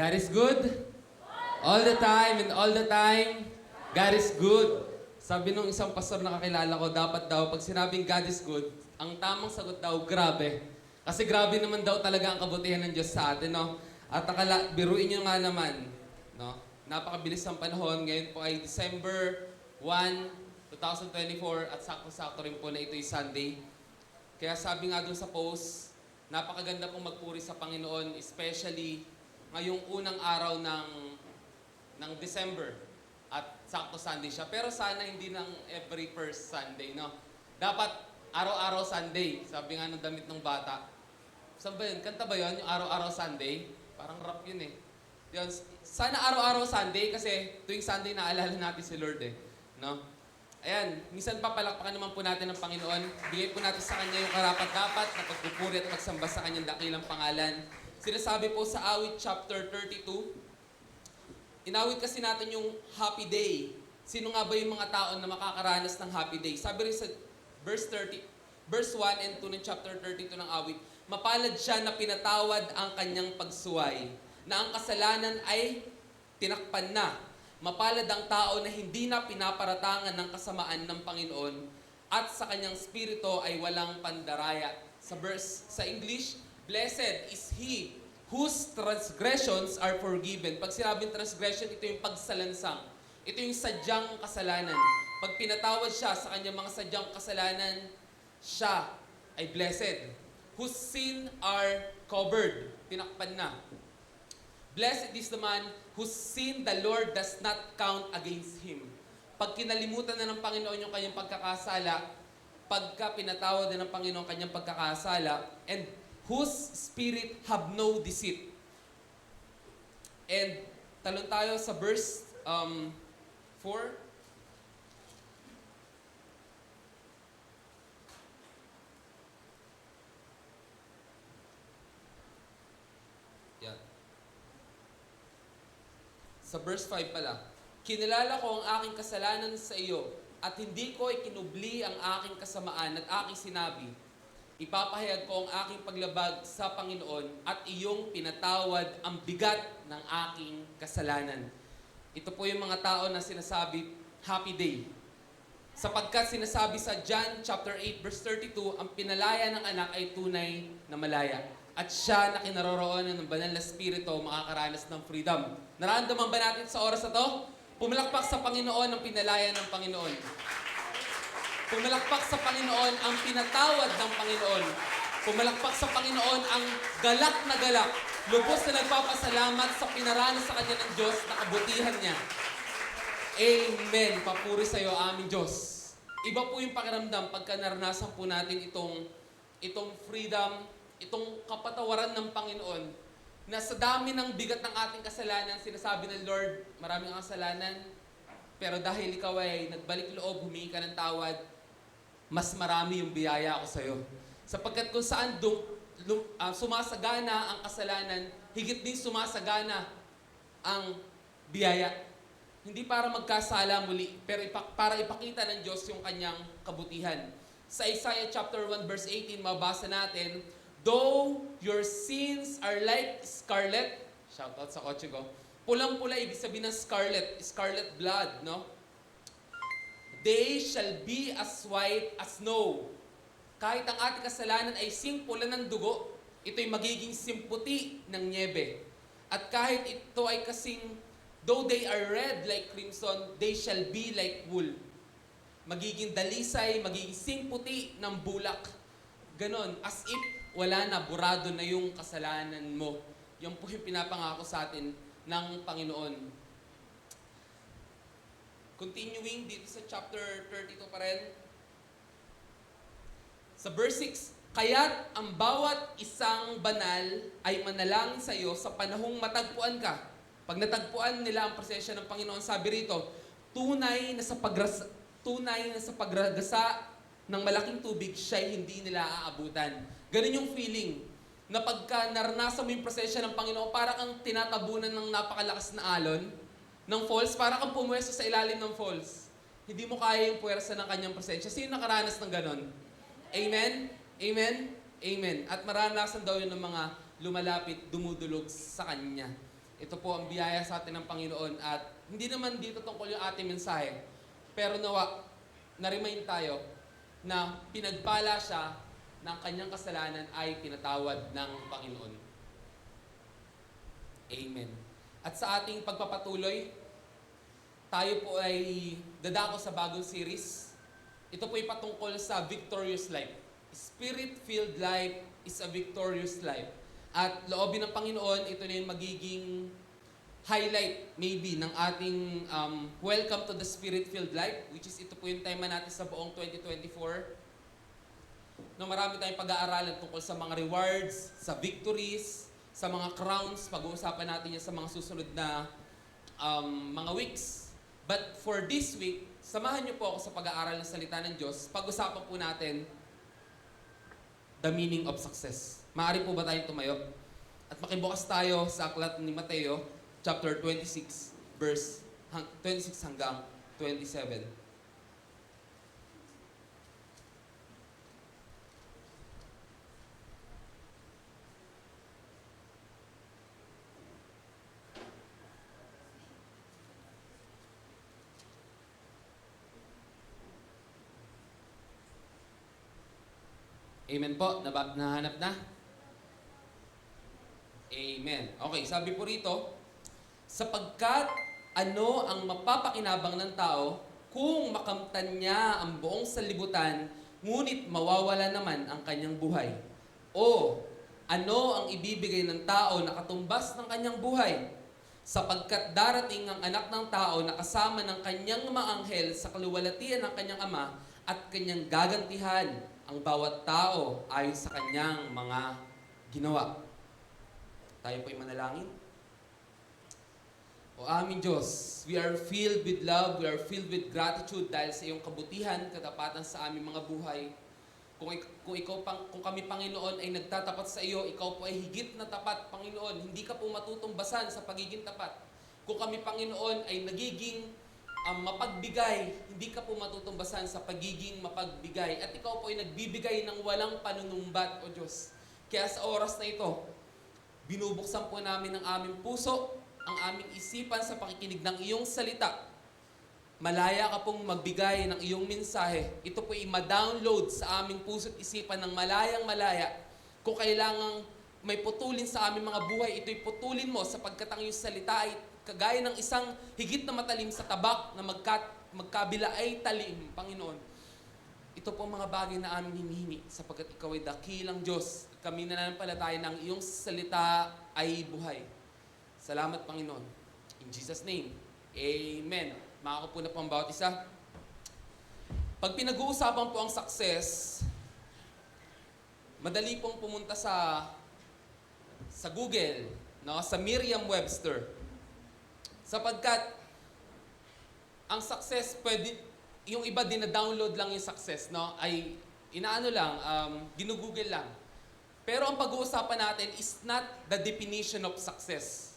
God is good. All the time and all the time, God is good. Sabi nung isang pastor na kakilala ko, dapat daw, pag sinabing God is good, ang tamang sagot daw, grabe. Kasi grabe naman daw talaga ang kabutihan ng Diyos sa atin, no? At biruin nyo nga naman, no? Napakabilis ng panahon. Ngayon po ay December 1, 2024 at sakto-sakto rin po na ito'y Sunday. Kaya sabi nga doon sa post, napakaganda pong magpuri sa Panginoon, especially ngayong unang araw ng December at sakto Sunday siya. Pero sana hindi ng every first Sunday, no? Dapat araw-araw Sunday. Sabi nga ng damit ng bata. Saan ba yun? Kanta ba yun? Yung araw-araw Sunday? Parang rap yun eh. Yun, sana araw-araw Sunday kasi tuwing Sunday naalala natin si Lord eh. No? Ayan, minsan pa palakpakan naman po natin ng Panginoon. Bigay po natin sa Kanya yung karapat-dapat na pagpupuri at pagsamba sa Kanyang dakilang pangalan. Sinasabi po sa Awit chapter 32, inawit kasi natin yung happy day. Sino nga ba yung mga tao na makakaranas ng happy day? Sabi rin sa verse 1 and 2 ng chapter 32 ng awit, mapalad siya na pinatawad ang kanyang pagsuway, na ang kasalanan ay tinakpan na. Mapalad ang tao na hindi na pinaparatangan ng kasamaan ng Panginoon at sa kanyang spirito ay walang pandaraya. Sa English, blessed is he whose transgressions are forgiven. Pag sinabing transgression, ito yung pagsalansang. Ito yung sadyang kasalanan. Pag pinatawad siya sa kanyang mga sadyang kasalanan, siya ay blessed. Whose sin are covered. Tinakpan na. Blessed is the man whose sin the Lord does not count against him. Pag kinalimutan na ng Panginoon yung kanyang pagkakasala, pagka pinatawad na ng Panginoon kanyang pagkakasala, and whose spirit have no deceit. And talon tayo sa verse 4. Yeah. Sa verse 5 pala. Kinilala ko ang aking kasalanan sa iyo at hindi ko ikinubli ang aking kasamaan at aking sinabi, ipapahayag ko ang aking paglabag sa Panginoon at iyong pinatawad ang bigat ng aking kasalanan. Ito po yung mga tao na sinasabi, happy day. Sapagkat sinasabi sa John chapter 8 verse 32, ang pinalaya ng anak ay tunay na malaya. At siya na kinaroroonan ng banal na spirito makakaranas ng freedom. Nararamdaman ba natin sa oras na to? Pumalakpak sa Panginoon ang pinalaya ng Panginoon. Pumalakpak sa Panginoon ang pinatawad ng Panginoon. Pumalakpak sa Panginoon ang galak na galak. Lubos na nagpapasalamat sa pinaranas sa Kanya ng Diyos na kabutihan niya. Amen. Papuri sa iyo, aming Diyos. Iba po yung pakiramdam pagka naranasan po natin itong freedom, itong kapatawaran ng Panginoon na sa dami ng bigat ng ating kasalanan, sinasabi ng Lord, maraming kasalanan, pero dahil ikaw ay nagbalik loob, humingi ka ng tawad, mas marami yung biyaya ko sa'yo. Sapagkat kung saan sumasagana ang kasalanan, higit din sumasagana ang biyaya. Hindi para magkasala muli, pero para ipakita ng Diyos yung kanyang kabutihan. Sa Isaiah chapter 1 verse 18, mabasa natin, though your sins are like scarlet, shout out sa kotse ko, pulang-pula, ibig sabihin ng scarlet blood, no? They shall be as white as snow. Kahit ang ating kasalanan ay simpula ng dugo, ito'y magiging simputi ng niebe. At kahit ito ay kasing, though they are red like crimson, they shall be like wool. Magiging dalisay, magiging simputi ng bulak. Ganon, as if wala na, burado na yung kasalanan mo. Yan po yung pinapangako sa atin ng Panginoon. Continuing dito sa chapter 32 pa rin. Sa verse 6, kaya't ang bawat isang banal ay manalangin sa iyo sa panahong matagpuan ka. Pag natagpuan nila ang presensya ng Panginoon, sabi rito, tunay na sa pagragasa ng malaking tubig, siya'y hindi nila aabutan. Ganun yung feeling na pagka naranasan mo yung presensya ng Panginoon, parang ang tinatabunan ng napakalakas na alon ng falls, parang kang pumwesto sa ilalim ng falls. Hindi mo kaya yung puwersa ng kanyang presensya. Sino nakaranas ng ganon? Amen? Amen? Amen. At maranasan daw yun ng mga lumalapit, dumudulog sa kanya. Ito po ang biyaya sa atin ng Panginoon at hindi naman dito tungkol yung ating mensahe. Pero nawa, na-remind tayo na pinagpala siya ng kanyang kasalanan ay pinatawad ng Panginoon. Amen. At sa ating pagpapatuloy, tayo po ay dadako sa bagong series. Ito po ay patungkol sa victorious life. Spirit-filled life is a victorious life. At loobin ng Panginoon, ito na yung magiging highlight maybe ng ating Welcome to the Spirit-filled life, which is ito po yung tema natin sa buong 2024. No, marami tayong pag-aaralan tungkol sa mga rewards, sa victories, sa mga crowns. Pag-uusapan natin yan sa mga susunod na mga weeks. But for this week, samahan niyo po ako sa pag-aaral ng salita ng Diyos. Pag-usapan po natin the meaning of success. Maaari po ba tayong tumayo? At makibukas tayo sa aklat ni Mateo, chapter 26, verse 26 hanggang 27. Amen po. Nahanap na? Amen. Okay, sabi po rito, sapagkat ano ang mapapakinabang ng tao kung makamtan niya ang buong sanlibutan, ngunit mawawala naman ang kanyang buhay? O ano ang ibibigay ng tao na katumbas ng kanyang buhay? Sapagkat darating ang anak ng tao na kasama ng kanyang mga anghel sa kaluwalhatian ng kanyang ama at kanyang gagantihan ang bawat tao ayon sa kanyang mga ginawa. Tayo po'y manalangin. O aming Diyos, we are filled with love, we are filled with gratitude dahil sa iyong kabutihan, katapatan sa aming mga buhay. Kung kami, Panginoon, ay nagtatapat sa iyo, ikaw po ay higit na tapat, Panginoon. Hindi ka po matutumbasan sa pagiging tapat. Kung kami, Panginoon, ay nagiging mapagbigay, hindi ka po matutumbasan sa pagiging mapagbigay. At ikaw po ay nagbibigay ng walang panunumbat, O Diyos. Kaya sa oras na ito, binubuksan po namin ang aming puso, ang aming isipan sa pakikinig ng iyong salita. Malaya ka pong magbigay ng iyong mensahe. Ito po ay ma-download sa aming puso at isipan ng malayang malaya. Kung kailangang may putulin sa aming mga buhay, ito'y putulin mo sapagkat ang iyong salita ay kagaya ng isang higit na matalim sa tabak na magkabila ay talim, Panginoon. Ito po ang mga bagay na aming hinihingi sapagkat ikaw ay dakilang Diyos. Kami nananampalataya ng iyong salita ay buhay. Salamat, Panginoon. In Jesus' name, Amen. Makakapo na po ang bawat isa. Pag pinag-uusapan po ang success, madali pong pumunta sa Google, no? Sa Merriam-Webster. Sapagkat ang success, yung iba din na-download lang yung success, no? Ay ginugoogle lang. Pero ang pag-uusapan natin is not the definition of success.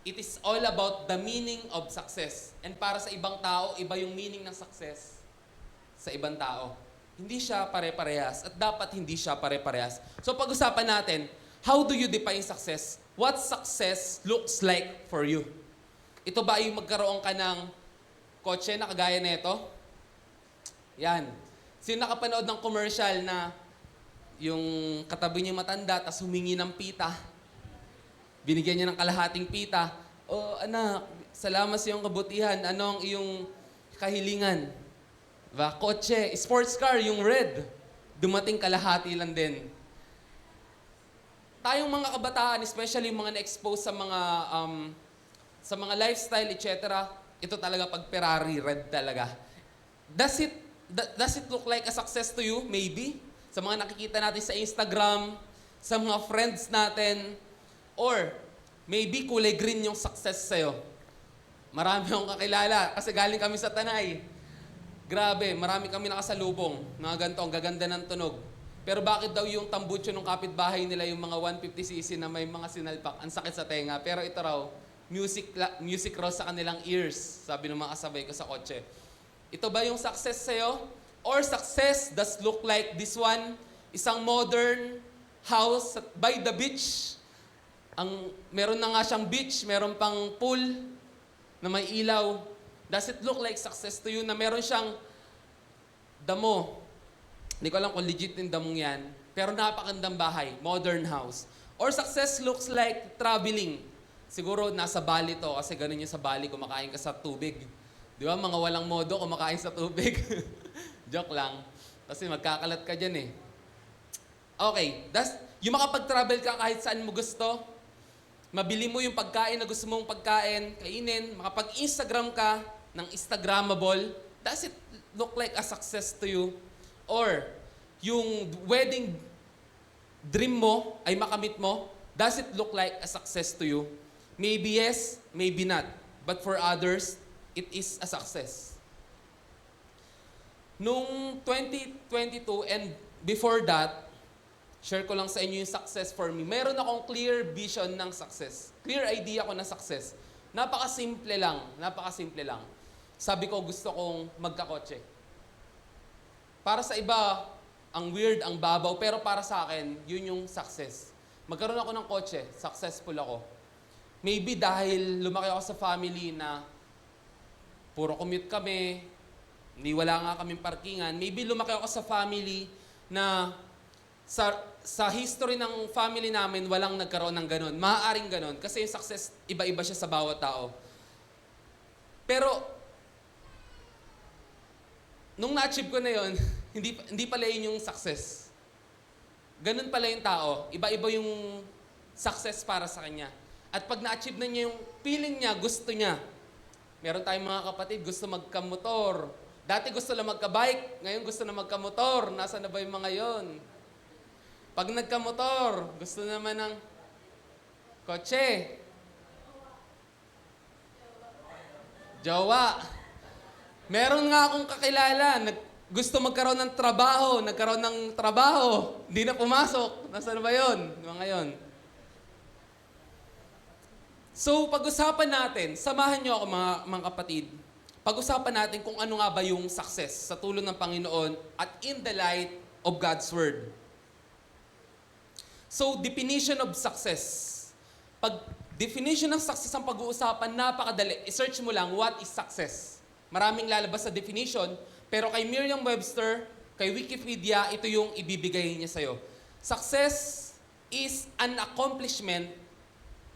It is all about the meaning of success. And para sa ibang tao, iba yung meaning ng success sa ibang tao. Hindi siya pare-parehas at dapat hindi siya pare-parehas. So pag-usapan natin, how do you define success? What success looks like for you? Ito ba ay magkaroon ka ng kotse na kagaya nito? Yan. Sino nakapanood ng commercial na yung katabi niya matanda, tas humingi ng pita? Binigyan niya ng kalahating pita. O anak, salamat sa iyong kabutihan. Anong iyong kahilingan? Diba? Kotse, sports car, yung red. Dumating kalahati lang din. Tayong mga kabataan, especially yung mga na-expose sa mga lifestyle, etc., ito talaga pag Ferrari, red talaga. Does it look like a success to you? Maybe. Sa mga nakikita natin sa Instagram, sa mga friends natin, or maybe kulay green yung success sa'yo. Marami akong kakilala kasi galing kami sa Tanay. Grabe, marami kami nakasalubong. Mga ganito, ang gaganda ng tunog. Pero bakit daw yung tambucho ng kapitbahay nila, yung mga 150cc na may mga sinalpak, ang sakit sa tenga. Pero ito raw, music raw sa kanilang ears, sabi ng mga kasabay ko sa kotse. Ito ba yung success sa'yo? Or success does look like this one? Isang modern house by the beach, Meron na nga siyang beach, meron pang pool na may ilaw. Does it look like success to you na meron siyang damo? Hindi ko alam kung legit yung damong yan. Pero napakandang bahay, modern house. Or success looks like traveling. Siguro nasa Bali to kasi ganun yung sa Bali, kumakain ka sa tubig. Di ba? Mga walang modo kumakain sa tubig. Joke lang. Kasi magkakalat ka dyan eh. Okay. Yung makapag-travel ka kahit saan mo gusto, mabili mo yung pagkain na gusto mong pagkain, kainin, makapag-Instagram ka ng Instagrammable, does it look like a success to you? Or, yung wedding dream mo ay makamit mo, does it look like a success to you? Maybe yes, maybe not. But for others, it is a success. Nung 2022 and before that, share ko lang sa inyo yung success for me. Meron akong clear vision ng success. Clear idea ko ng success. Napakasimple lang. Napakasimple lang. Sabi ko, gusto kong magkakotse. Para sa iba, ang weird, ang babaw, pero para sa akin, yun yung success. Magkaroon ako ng kotse, successful ako. Maybe dahil lumaki ako sa family na puro commute kami, hindi wala nga kaming parkingan. Maybe lumaki ako sa family na sa history ng family namin, walang nagkaroon ng ganun. Maaaring ganun. Kasi yung success, iba-iba siya sa bawat tao. Pero, nung na-achieve ko na yun, hindi pala yun yung success. Ganun pala yung tao. Iba-iba yung success para sa kanya. At pag na-achieve na niya yung feeling niya, gusto niya. Meron tayong mga kapatid, gusto magkamotor. Dati gusto lang magka-bike, ngayon gusto na magkamotor. Nasaan na ba yung mga yon? Pag nagkamotor, gusto naman ng kotse. Jowa. Meron nga akong kakilala, gusto magkaroon ng trabaho, nagkaroon ng trabaho, hindi na pumasok. Nasaan ba yun? Mga yon. So, pag-usapan natin, samahan niyo ako mga kapatid, pag-usapan natin kung ano nga ba yung success sa tulong ng Panginoon at in the light of God's Word. So, definition of success. Pag definition ng success ang pag-uusapan, napakadali. I-search mo lang, what is success? Maraming lalabas sa definition, pero kay Merriam-Webster, kay Wikipedia, ito yung ibibigay niya sa'yo. Success is an accomplishment,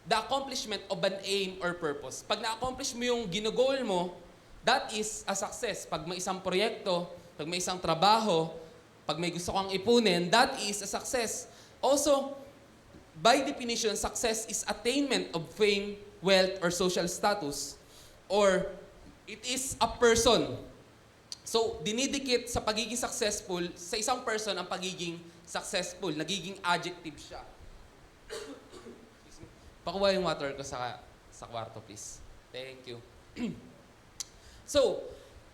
the accomplishment of an aim or purpose. Pag na-accomplish mo yung ginagol mo, that is a success. Pag may isang proyekto, pag may isang trabaho, pag may gusto kang ipunin, that is a success. Also, by definition, success is attainment of fame, wealth, or social status. Or, it is a person. So, dinidikit sa pagiging successful, sa isang person ang pagiging successful. Nagiging adjective siya. Pakuha yung water ko sa kwarto, please. Thank you. So,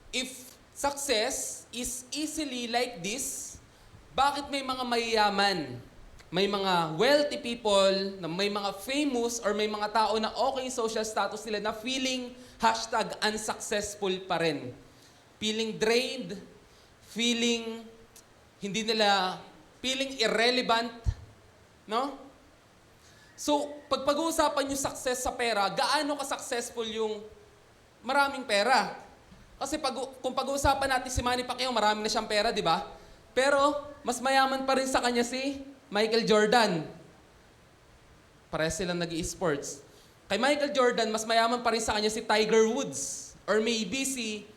if success is easily like this, bakit may mga mayayaman, may mga wealthy people, na may mga famous, or may mga tao na okay yung social status nila na feeling #unsuccessful pa rin? Feeling drained, feeling irrelevant, no? So, pag pag-uusapan yung success sa pera, gaano ka-successful yung maraming pera? Kasi kung pag-uusapan natin si Manny Pacquiao, marami na siyang pera, di ba? Pero, mas mayaman pa rin sa kanya si Michael Jordan. Parehas silang nag-i-sports. Kay Michael Jordan, mas mayaman pa rin sa kanya si Tiger Woods. Or maybe si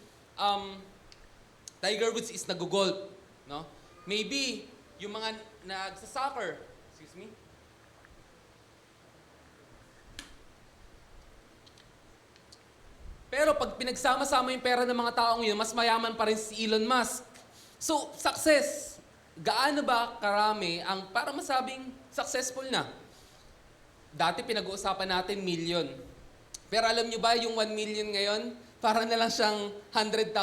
Tiger Woods is nag-golf. No? Maybe yung mga nagsa-soccer. Excuse me? Pero pag pinagsama-sama yung pera ng mga taong yun, mas mayaman pa rin si Elon Musk. So, success. Gaano ba karami ang para masabing successful na? Dati pinag-uusapan natin million. Pero alam nyo ba yung 1 million ngayon, para na lang siyang 100,000.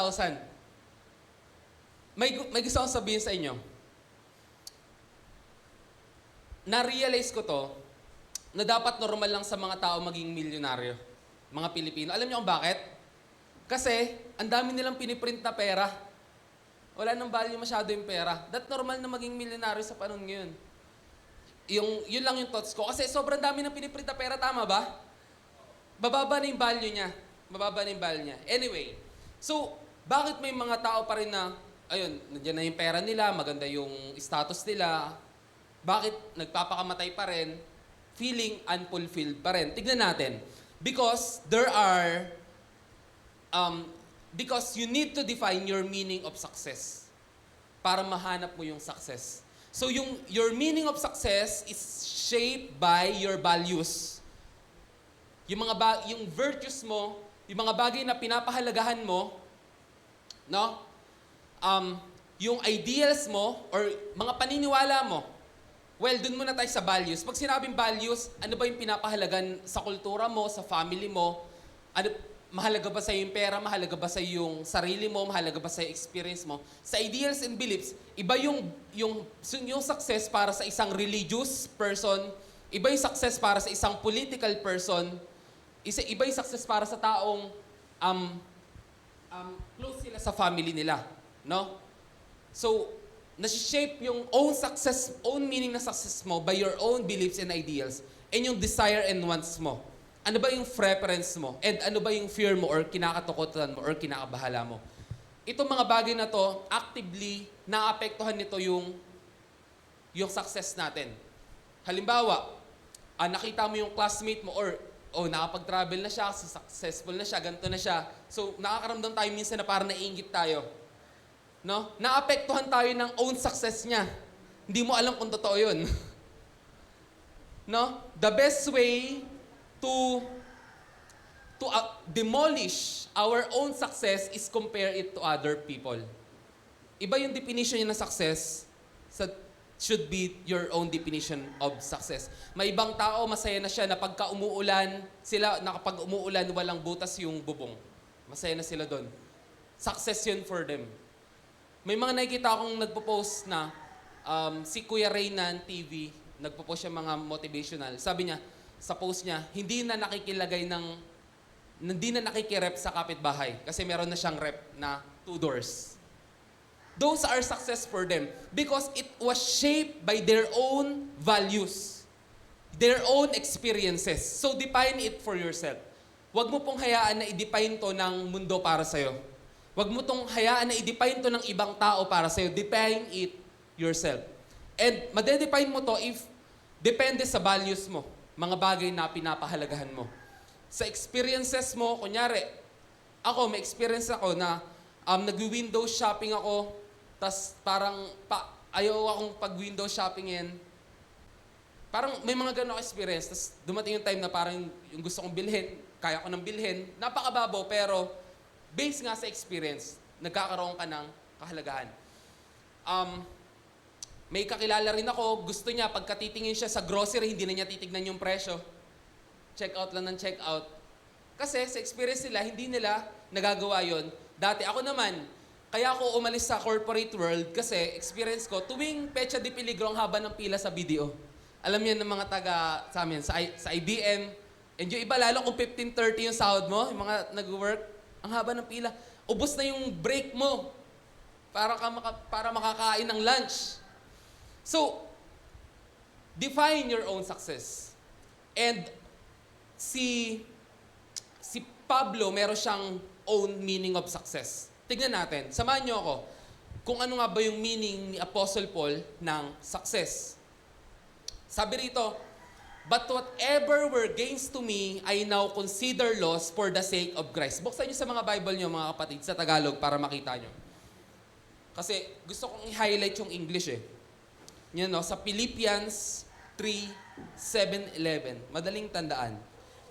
May gusto akong sabihin sa inyo. Na-realize ko to, na dapat normal lang sa mga tao maging milyonaryo. Mga Pilipino. Alam niyo kung bakit? Kasi, ang dami nilang piniprint na pera. Wala nang value masyado yung pera. That normal na maging milyonaryo sa panahon ngayon. Yun lang yung thoughts ko. Kasi sobrang dami ng piniprint na pera, tama ba? Bababa na yung value niya. Bababa na yung value niya. Anyway, so, bakit may mga tao pa rin na, ayun, nandiyan na yung pera nila, maganda yung status nila, bakit nagpapakamatay pa rin, feeling unfulfilled pa rin? Tignan natin. Because because you need to define your meaning of success para mahanap mo yung success. So your meaning of success is shaped by your values. Yung virtues mo, yung mga bagay na pinapahalagahan mo, no? Yung ideals mo or mga paniniwala mo. Well, dun muna tayo sa values. Pag sinabing values, ano ba yung pinapahalagan sa kultura mo, sa family mo? Mahalaga ba sa yung pera? Mahalaga ba sa yung sarili mo? Mahalaga ba sa experience mo? Sa ideals and beliefs, iba yung success para sa isang religious person, iba yung success para sa isang political person, iba yung success para sa taong close sila sa family nila. No? So, nasi-shape yung own meaning na success mo by your own beliefs and ideals and yung desire and wants mo. Ano ba yung preference mo? And ano ba yung fear mo or kinakatakutan mo or kinakabahala mo? Itong mga bagay na to, actively, naapektuhan nito yung success natin. Halimbawa, nakita mo yung classmate mo or nakapag-travel na siya, successful na siya, ganito na siya. So, nakakaramdam tayo minsan na parang naiingit tayo. No? Naapektuhan tayo ng own success niya. Hindi mo alam kung totoo yun. No? The best way to demolish our own success is compare it to other people. Iba yung definition niya ng success should be your own definition of success. May ibang tao, masaya na siya na pagka umuulan, nakapag umuulan, walang butas yung bubong. Masaya na sila doon. Success yun for them. May mga nakikita akong nagpo-post na si Kuya Reynan TV, nagpo-post siya mga motivational. Sabi niya, sa post niya, hindi na nakikirep sa kapitbahay kasi meron na siyang rep na 2 doors. Those are success for them because it was shaped by their own values, their own experiences. So define it for yourself. Huwag mo pong hayaan na i-define to ng mundo para sa'yo. Huwag mo tong hayaan na i-define to ng ibang tao para sa'yo. Define it yourself. And madedefine mo to if depende sa values mo. Mga bagay na pinapahalagahan mo. Sa experiences mo, kunyari, may experience ako na nag-window shopping ako, tas parang ayaw akong pag-window shoppingin. Parang may mga ganun experience, tas dumating yung time na parang yung gusto kong bilhin, kaya ko nang bilhin, napakababaw, pero based nga sa experience, nagkakaroon ka ng kahalagahan. May kakilala rin ako, gusto niya, pagka titingin siya sa grocery, hindi na niya titignan yung presyo. Check out lang ng check out. Kasi sa experience nila, hindi nila nagagawa yon. Dati ako naman, kaya ako umalis sa corporate world kasi experience ko, tuwing Pecha de Peligro ang haba ng pila sa BDO. Alam yan ng mga taga sa amin, sa IBM. And yung iba, lalo kung 15:30 yung sahod mo, yung mga nag-work, ang haba ng pila. Ubus na yung break mo para makakain ng lunch. So, define your own success. And si Pablo, meron siyang own meaning of success. Tignan natin, samahan niyo ako, kung ano nga ba yung meaning ni Apostle Paul ng success. Sabi rito, "But whatever were gains to me, I now consider loss for the sake of Christ." Buksan niyo sa mga Bible niyo, mga kapatid, sa Tagalog para makita niyo. Kasi gusto kong i-highlight yung English eh. Yan no, sa Philippians 3:7-11. Madaling tandaan.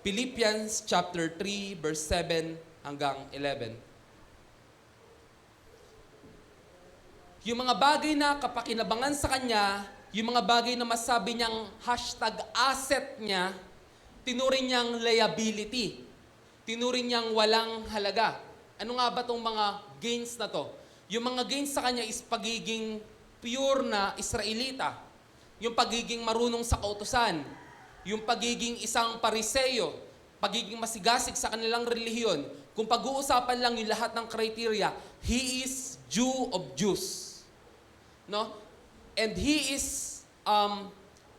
Philippians chapter 3 verse 7 hanggang 11. Yung mga bagay na kapakinabangan sa kanya, yung mga bagay na masabi niyang #asset niya, tinuring niyang liability. Tinuring niyang walang halaga. Ano nga ba tong mga gains na to? Yung mga gains sa kanya is pagiging pure na Israelita. Yung pagiging marunong sa kautusan. Yung pagiging isang pariseyo. Pagiging masigasig sa kanilang relihiyon. Kung pag-uusapan lang yung lahat ng criteria, he is Jew of Jews. No? And he is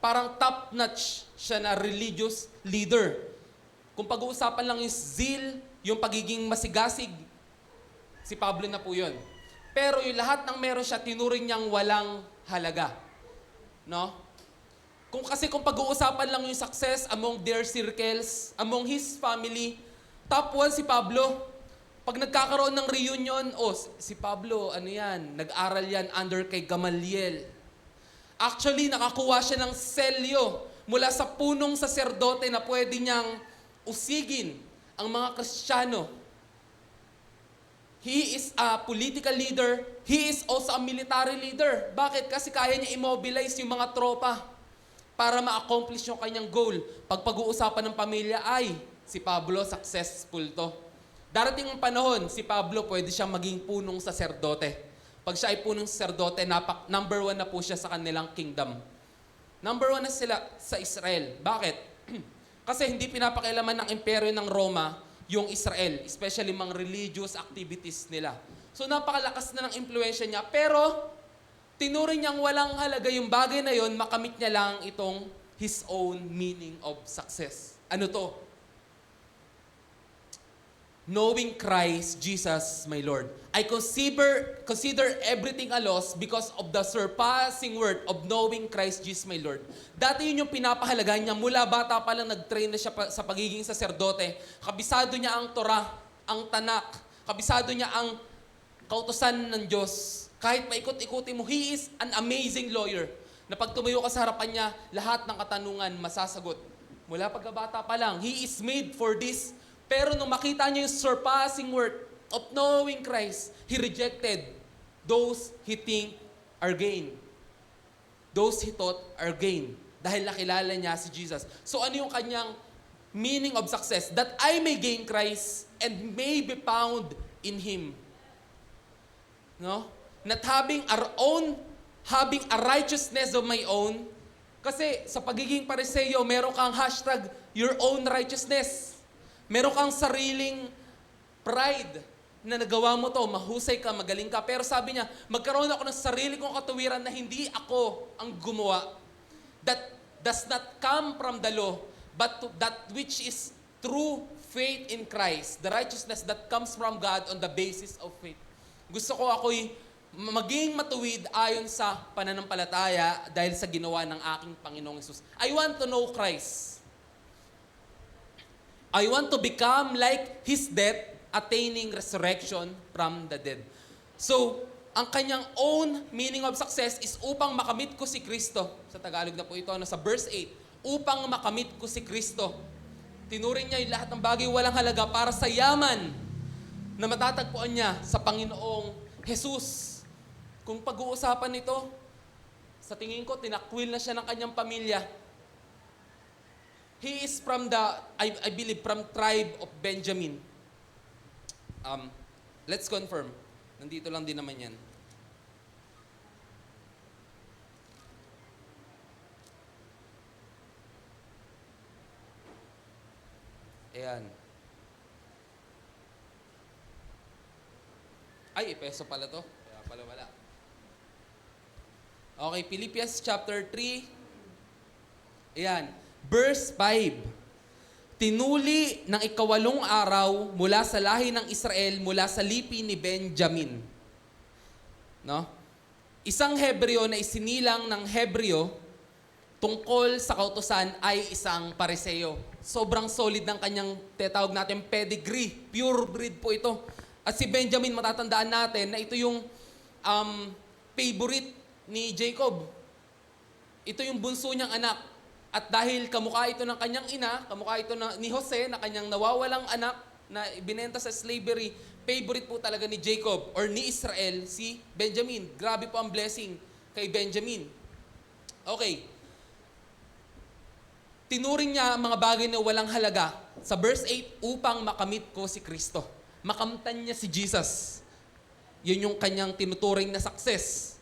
parang top-notch siya na religious leader. Kung pag-uusapan lang yung zeal, yung pagiging masigasig, si Pablo na po yun. Pero yung lahat ng meron siya, tinuring niyang walang halaga. No? Kung pag-uusapan lang yung success among their circles, among his family, top 1 si Pablo. Pag nagkakaroon ng reunion, si Pablo, nag-aral yan under kay Gamaliel. Actually, nakakuha siya ng selyo mula sa punong saserdote na pwede niyang usigin ang mga Kristiyano. He is a political leader. He is also a military leader. Bakit? Kasi kaya niya immobilize yung mga tropa para ma-accomplish yung kanyang goal. Pag pag-uusapan ng pamilya, si Pablo, successful to. Darating ang panahon, si Pablo pwede siyang maging punong saserdote. Pag siya ay punong saserdote, number 1 na po siya sa kanilang kingdom. Number 1 na sila sa Israel. Bakit? Kasi hindi pinapakialaman ng imperyo ng Roma yung Israel, especially mga religious activities nila. So napakalakas na ng impluensya niya, pero tinuring niyang walang halaga yung bagay na yon, makamit niya lang itong his own meaning of success. Ano to? Knowing Christ Jesus my Lord. I consider everything a loss because of the surpassing worth of knowing Christ Jesus my Lord. Dati yun yung pinapahalaga niya. Mula bata pa lang nag-train na siya sa pagiging saserdote. Kabisado niya ang Torah, ang Tanak. Kabisado niya ang kautusan ng Diyos. Kahit paikot-ikutin mo, he is an amazing lawyer. Na pag tumayo ka sa harapan niya, lahat ng katanungan masasagot. Mula pagkabata pa lang, he is made for this. Pero nung makita niya yung surpassing worth of knowing Christ, he rejected those he think are gain. Those he thought are gain. Dahil nakilala niya si Jesus. So ano yung kanyang meaning of success? That I may gain Christ and may be found in Him. No? Not having a righteousness of my own. Kasi sa pagiging Pariseo, meron kang hashtag, your own righteousness. Meron kang sariling pride na nagawa mo to, mahusay ka, magaling ka. Pero sabi niya, magkaroon ako ng sarili kong katuwiran na hindi ako ang gumawa. That does not come from the law, but that which is true faith in Christ. The righteousness that comes from God on the basis of faith. Gusto ko ako'y maging matuwid ayon sa pananampalataya dahil sa ginawa ng aking Panginoong Hesus. I want to know Christ. I want to become like His death, attaining resurrection from the dead. So, ang kanyang own meaning of success is upang makamit ko si Kristo. Sa Tagalog na po ito, sa verse 8, upang makamit ko si Kristo. Tinuring niya yung lahat ng bagay walang halaga para sa yaman na matatagpuan niya sa Panginoong Jesus. Kung pag-uusapan nito, sa tingin ko, tinakwil na siya ng kanyang pamilya. He is from I believe, from tribe of Benjamin. Let's confirm. Nandito lang din naman yan. Ayan. Ay, Epeso pala to. Kaya pala wala. Okay, Philippians chapter 3. Ayan. Verse 5. Tinuli ng ikawalong araw mula sa lahi ng Israel, mula sa lipi ni Benjamin. No? Isang Hebreo na isinilang ng Hebreo tungkol sa kautusan ay isang Pariseo. Sobrang solid ng kanyang tetawag natin pedigree. Pure breed po ito. At si Benjamin, matatandaan natin na ito yung favorite ni Jacob. Ito yung bunso niyang anak. At dahil kamukha ito ng kanyang ina, kamukha ito ni Jose na kanyang nawawalang anak na ibinenta sa slavery, favorite po talaga ni Jacob or ni Israel si Benjamin. Grabe po ang blessing kay Benjamin. Okay. Tinuring niya ang mga bagay na walang halaga. Sa verse 8, upang makamit ko si Kristo. Makamtan niya si Jesus. Yun yung kanyang tinuturing na success.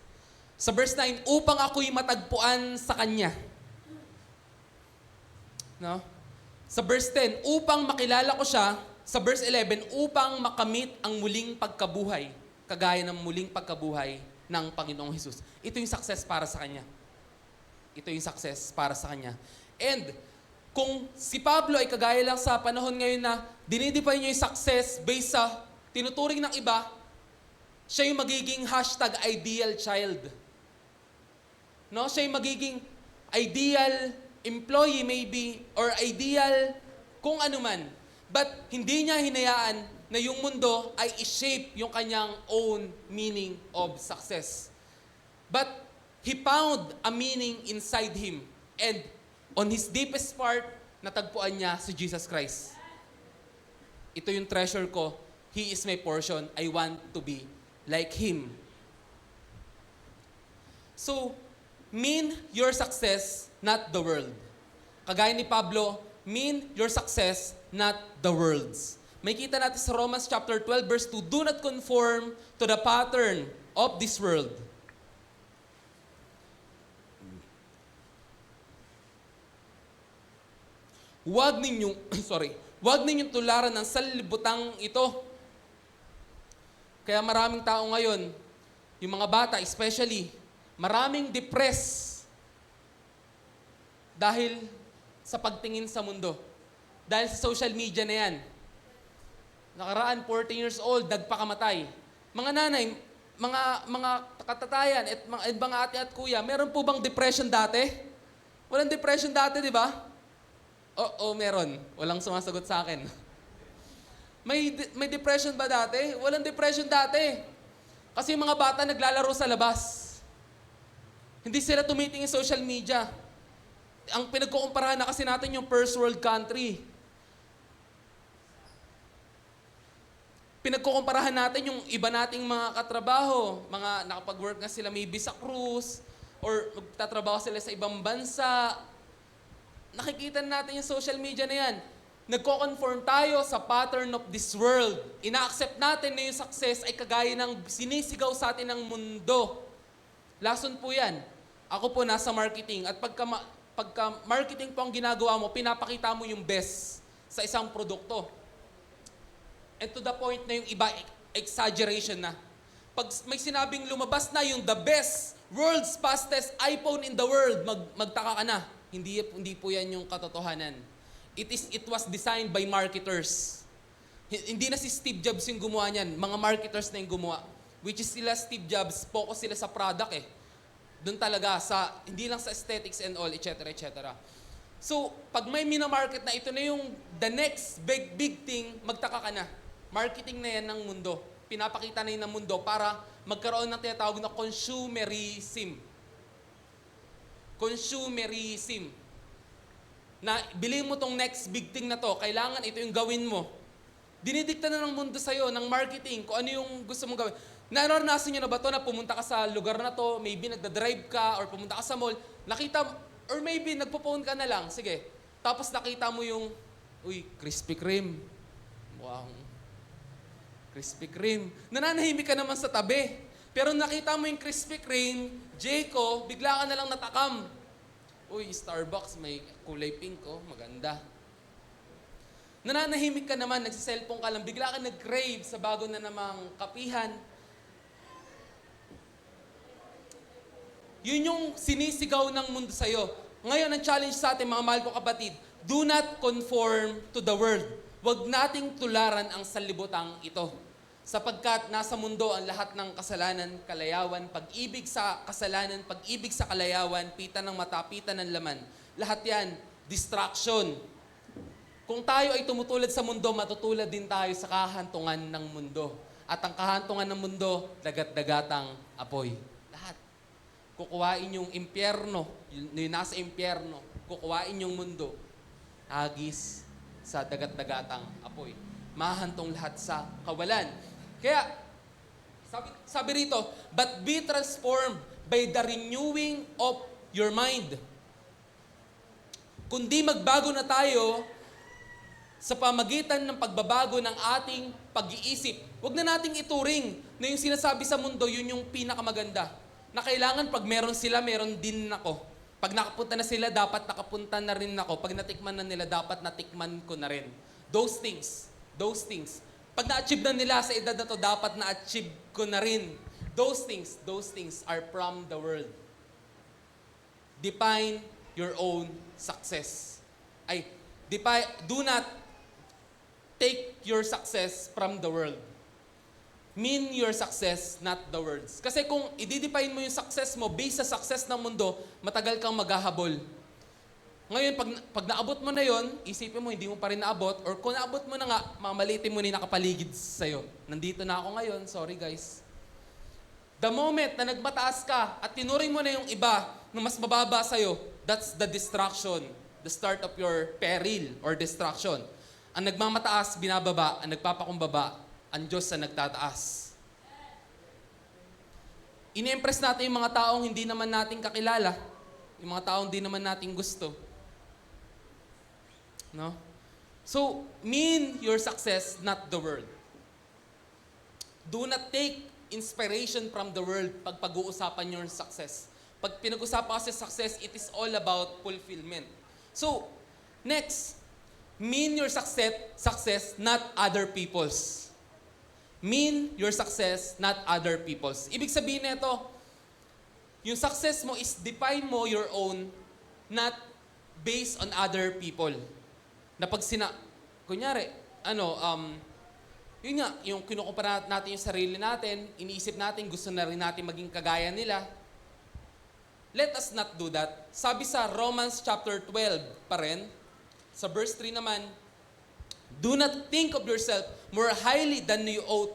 Sa verse 9, upang ako'y matagpuan sa Kanya. No? Sa verse 10, upang makilala ko siya. Sa verse 11, upang makamit ang muling pagkabuhay, kagaya ng muling pagkabuhay ng Panginoong Hesus. Ito yung success para sa Kanya. ito yung success para sa kanya. And kung si Pablo ay kagaya lang sa panahon ngayon na dinidefine niya yung success based sa tinuturing ng iba, siya yung magiging #ideal child. No? Siya yung magiging ideal employee maybe, or ideal kung ano man. But hindi niya hinayaan na yung mundo ay i-shape yung kanyang own meaning of success. But he found a meaning inside him. And on his deepest part, natagpuan niya si Jesus Christ. Ito yung treasure ko. He is my portion. I want to be like Him. So, mean your success, not the world. Kagaya ni Pablo, mean your success, not the world's. May kita natin sa Romans chapter 12 verse 2, do not conform to the pattern of this world. Huwag ninyong tularan ng salibutang ito. Kaya maraming tao ngayon, yung mga bata especially, maraming depressed dahil sa pagtingin sa mundo. Dahil sa social media na yan. Nakaraan, 14 years old, nagpakamatay. Mga nanay, mga katatayan, at mga ate at kuya, meron po bang depression dati? Walang depression dati, di ba? Oo, meron. Walang sumasagot sa akin. May depression ba dati? Walang depression dati. Kasi yung mga bata naglalaro sa labas. Hindi sila tumitingin sa social media. Ang pinagkukumparahan na kasi natin yung first world country. Pinagkukumparahan natin yung iba nating mga katrabaho. Mga nakapag-work na sila maybe sa cruise or magtatrabaho sila sa ibang bansa. Nakikita natin yung social media na yan. Nagko-conform tayo sa pattern of this world. Ina-accept natin na yung success ay kagaya ng sinisigaw sa atin ng mundo. Lason po yan. Ako po nasa marketing. At pagka marketing po ang ginagawa mo, pinapakita mo yung best sa isang produkto. And to the point na yung iba, exaggeration na. Pag may sinabing lumabas na yung the best, world's fastest iPhone in the world, magtaka ka na. Hindi po yan yung katotohanan. It was designed by marketers. Hindi na si Steve Jobs yung gumawa niyan. Mga marketers na yung gumawa. Which is sila Steve Jobs, focus sila sa product eh. Doon talaga, hindi lang sa aesthetics and all, etc. etc. So, pag may minamarket na ito na yung the next big thing, magtaka ka na. Marketing na yan ng mundo. Pinapakita na yun ng mundo para magkaroon ng tinatawag na consumerism. Consumerism. Na bilhin mo tong next big thing na to, kailangan ito yung gawin mo. Dinidikta na ng mundo sa'yo, ng marketing, kung ano yung gusto mong gawin. Naranasan nyo na ba to na pumunta ka sa lugar na to, maybe nagda-drive ka, or pumunta ka sa mall, nakita, or maybe nagpo-phone ka na lang, sige. Tapos nakita mo yung, Krispy Kreme. Wow. Krispy Kreme. Nananahimik ka naman sa tabi. Pero nakita mo yung Krispy Kreme, Jayco, bigla ka na lang natakam. Starbucks, may kulay pink, maganda. Nananahimik ka naman, nagsiselfone ka lang, bigla ka nag-crave sa bago na namang kapihan. Yun yung sinisigaw ng mundo sa'yo. Ngayon, ang challenge sa atin, mga mahal ko kapatid, do not conform to the world. Huwag nating tularan ang salibutang ito. Sapagkat nasa mundo ang lahat ng kasalanan, kalayawan, pag-ibig sa kasalanan, pag-ibig sa kalayawan, pita ng mata, pita ng laman. Lahat yan, distraction. Kung tayo ay tumutulad sa mundo, matutulad din tayo sa kahantungan ng mundo. At ang kahantungan ng mundo, dagat-dagatang apoy. Lahat. Kukuhain yung impyerno, yung nasa impyerno, kukuhain yung mundo, agis sa dagat-dagatang apoy. Mahantong lahat sa kawalan. Kaya, sabi rito, but be transformed by the renewing of your mind. Kundi magbago na tayo sa pamagitan ng pagbabago ng ating pag-iisip. Huwag na nating ituring na yung sinasabi sa mundo, yun yung pinakamaganda. Na kailangan pag meron sila, meron din ako. Pag nakapunta na sila, dapat nakapunta na rin ako. Pag natikman na nila, dapat natikman ko na rin. Those things. Pag na-achieve na nila sa edad na to, dapat na-achieve ko na rin. Those things are from the world. define your own success. Do not take your success from the world. Mean your success, not the words. Kasi kung i-define mo yung success mo based sa success ng mundo, matagal kang maghahabol. Ngayon, pag naabot mo na yon, isipin mo, hindi mo pa rin naabot, or kung naabot mo na nga, mamalitin mo na yung nakapaligid sa'yo. Nandito na ako ngayon, sorry guys. The moment na nagmataas ka at tinuring mo na yung iba na mas mababa sa'yo, that's the distraction, the start of your peril or distraction. Ang nagmamataas, binababa. Ang nagpapakumbaba, ang Diyos na nagtataas. Ini-impress natin yung mga taong hindi naman natin kakilala, yung mga taong hindi naman natin gusto. No? So, mean your success, not the world. Do not take inspiration from the world pag pag-uusapan your success. Pag pinag-usapan kasi success, it is all about fulfillment. So, next, mean your success, not other people's. Mean your success, not other people's. Ibig sabihin nito, yung success mo is define mo your own, not based on other people. Na pag kunyari, yun nga, yung kinukumpara natin yung sarili natin, iniisip natin, gusto na rin natin maging kagaya nila. Let us not do that. Sabi sa Romans chapter 12 pa rin, sa verse 3 naman, do not think of yourself more highly than you ought,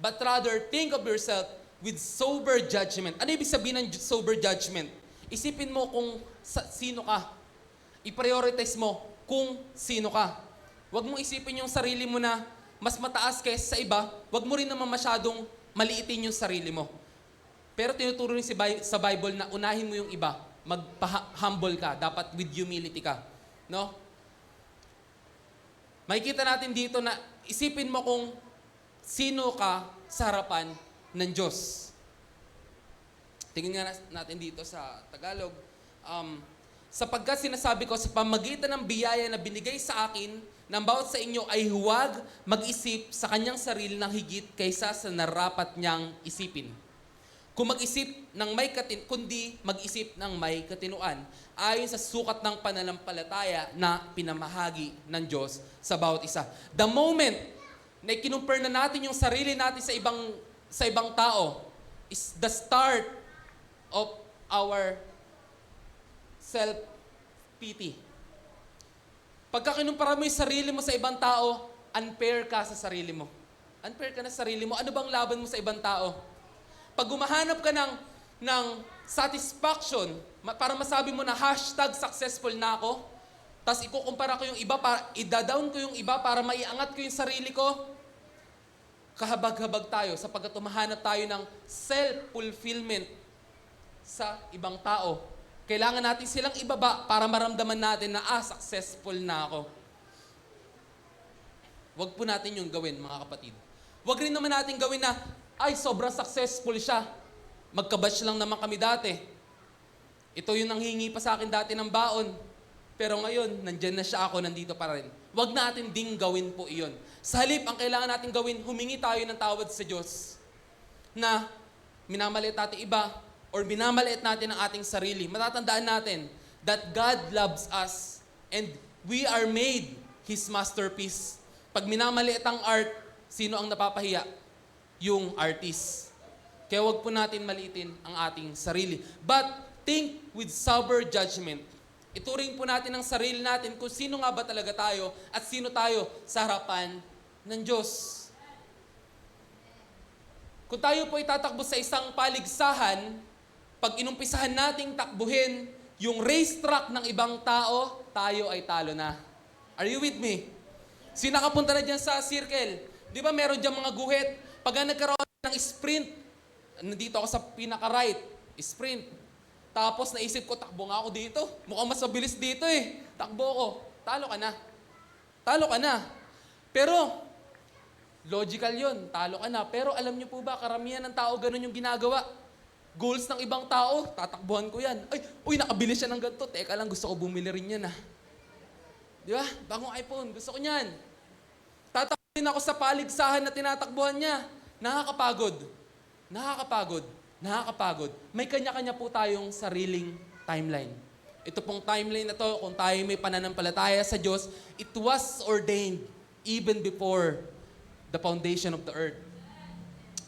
but rather think of yourself with sober judgment. Ano ibig sabihin ng sober judgment? Isipin mo kung sino ka. I-prioritize mo kung sino ka. Huwag mong isipin yung sarili mo na mas mataas kaysa sa iba. Huwag mo rin naman masyadong maliitin yung sarili mo. Pero tinuturo rin sa Bible na unahin mo yung iba. Magpa-humble ka. Dapat with humility ka. No? Makikita natin dito na isipin mo kung sino ka sa harapan ng Diyos. Tingnan nga natin dito sa Tagalog. Sapagkat sinasabi ko sa pamagitan ng biyaya na binigay sa akin, ng bawat sa inyo ay huwag mag-isip sa kanyang sarili ng higit kaysa sa narapat niyang isipin. Kung mag-isip ng kundi mag-isip ng may katinuan, ayon sa sukat ng pananampalataya na pinamahagi ng Diyos sa bawat isa. The moment na ikinumpare na natin yung sarili natin sa ibang tao is the start of our self-pity. Pagka kinumpara mo yung sarili mo sa ibang tao, unfair ka sa sarili mo. Unfair ka na sa sarili mo. Ano bang laban mo sa ibang tao? Pag gumahanap ka ng satisfaction, para masabi mo na #successful na ako, tapos ikukumpara ko yung iba, i-down ko yung iba para maiangat ko yung sarili ko, kahabag-habag tayo sapagkat tumahanap tayo ng self-fulfillment sa ibang tao. Kailangan natin silang ibaba para maramdaman natin na successful na ako. Huwag po natin yung gawin, mga kapatid. Huwag rin naman natin gawin na, sobrang successful siya. Magkabatch lang naman kami dati. Ito yung nanghingi pa sa akin dati ng baon. Pero ngayon, nandyan na siya, ako nandito pa rin. Huwag natin ding gawin po iyon. Sa halip, ang kailangan natin gawin, humingi tayo ng tawad sa Diyos na minamaliit natin iba or minamaliit natin ang ating sarili. Matatandaan natin that God loves us and we are made His masterpiece. Pag minamaliit ang art, sino ang napapahiya? Yung artist. Kaya huwag po natin maliitin ang ating sarili. But think with sober judgment. Ituring po natin ang sarili natin kung sino nga ba talaga tayo at sino tayo sa harapan ng Diyos. Kung tayo po itatakbo sa isang paligsahan, pag inumpisahan nating takbuhin yung racetrack ng ibang tao, tayo ay talo na. Are you with me? Sino nakapunta na dyan sa circle? Di ba meron dyan mga guhit? Pag nagkaroon ng sprint, nandito ako sa pinaka-right, sprint. Tapos naisip ko, takbo nga ako dito. Mukhang mas mabilis dito eh. Takbo ko. Talo ka na. Talo ka na. Pero, logical yun. Talo ka na. Pero alam niyo po ba, karamihan ng tao ganun yung ginagawa. Goals ng ibang tao, tatakbuhan ko yan. Nakabilis siya ng ganito. Teka lang, gusto ko bumili rin yan ah. Di ba? Bagong iPhone, gusto ko niyan. Tatakbuhin ako sa paligsahan na tinatakbuhan niya. Nakakapagod. Nakakapagod. Nakakapagod. May kanya-kanya po tayong sariling timeline. Ito pong timeline na to, kung tayo may pananampalataya sa Diyos, it was ordained even before the foundation of the earth.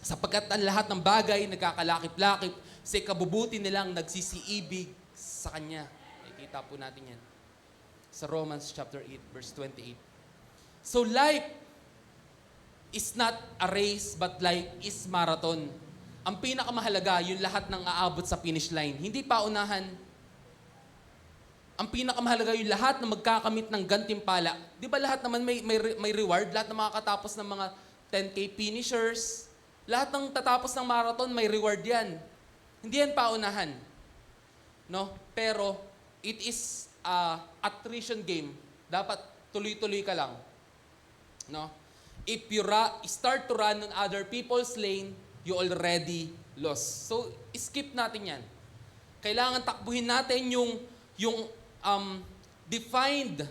Sapagkat ang lahat ng bagay nagkakalakip-lakip sa kabubuti nilang nagsisiibig sa Kanya. Nakikita po natin yan sa Romans chapter 8, verse 28. So life is not a race, but life is marathon. Ang pinakamahalaga, yung lahat ng aabot sa finish line. Hindi paunahan. Ang pinakamahalaga, yung lahat na magkakamit ng gantimpala. Di ba lahat naman may reward? Lahat ng makakatapos ng mga 10K finishers, lahat ng tatapos ng marathon, may reward yan. Hindi yan paunahan. No? Pero, it is attrition game. Dapat tuloy-tuloy ka lang. No? If you start to run on other people's lane, you already lost. So, skip natin yan. Kailangan takbuhin natin yung defined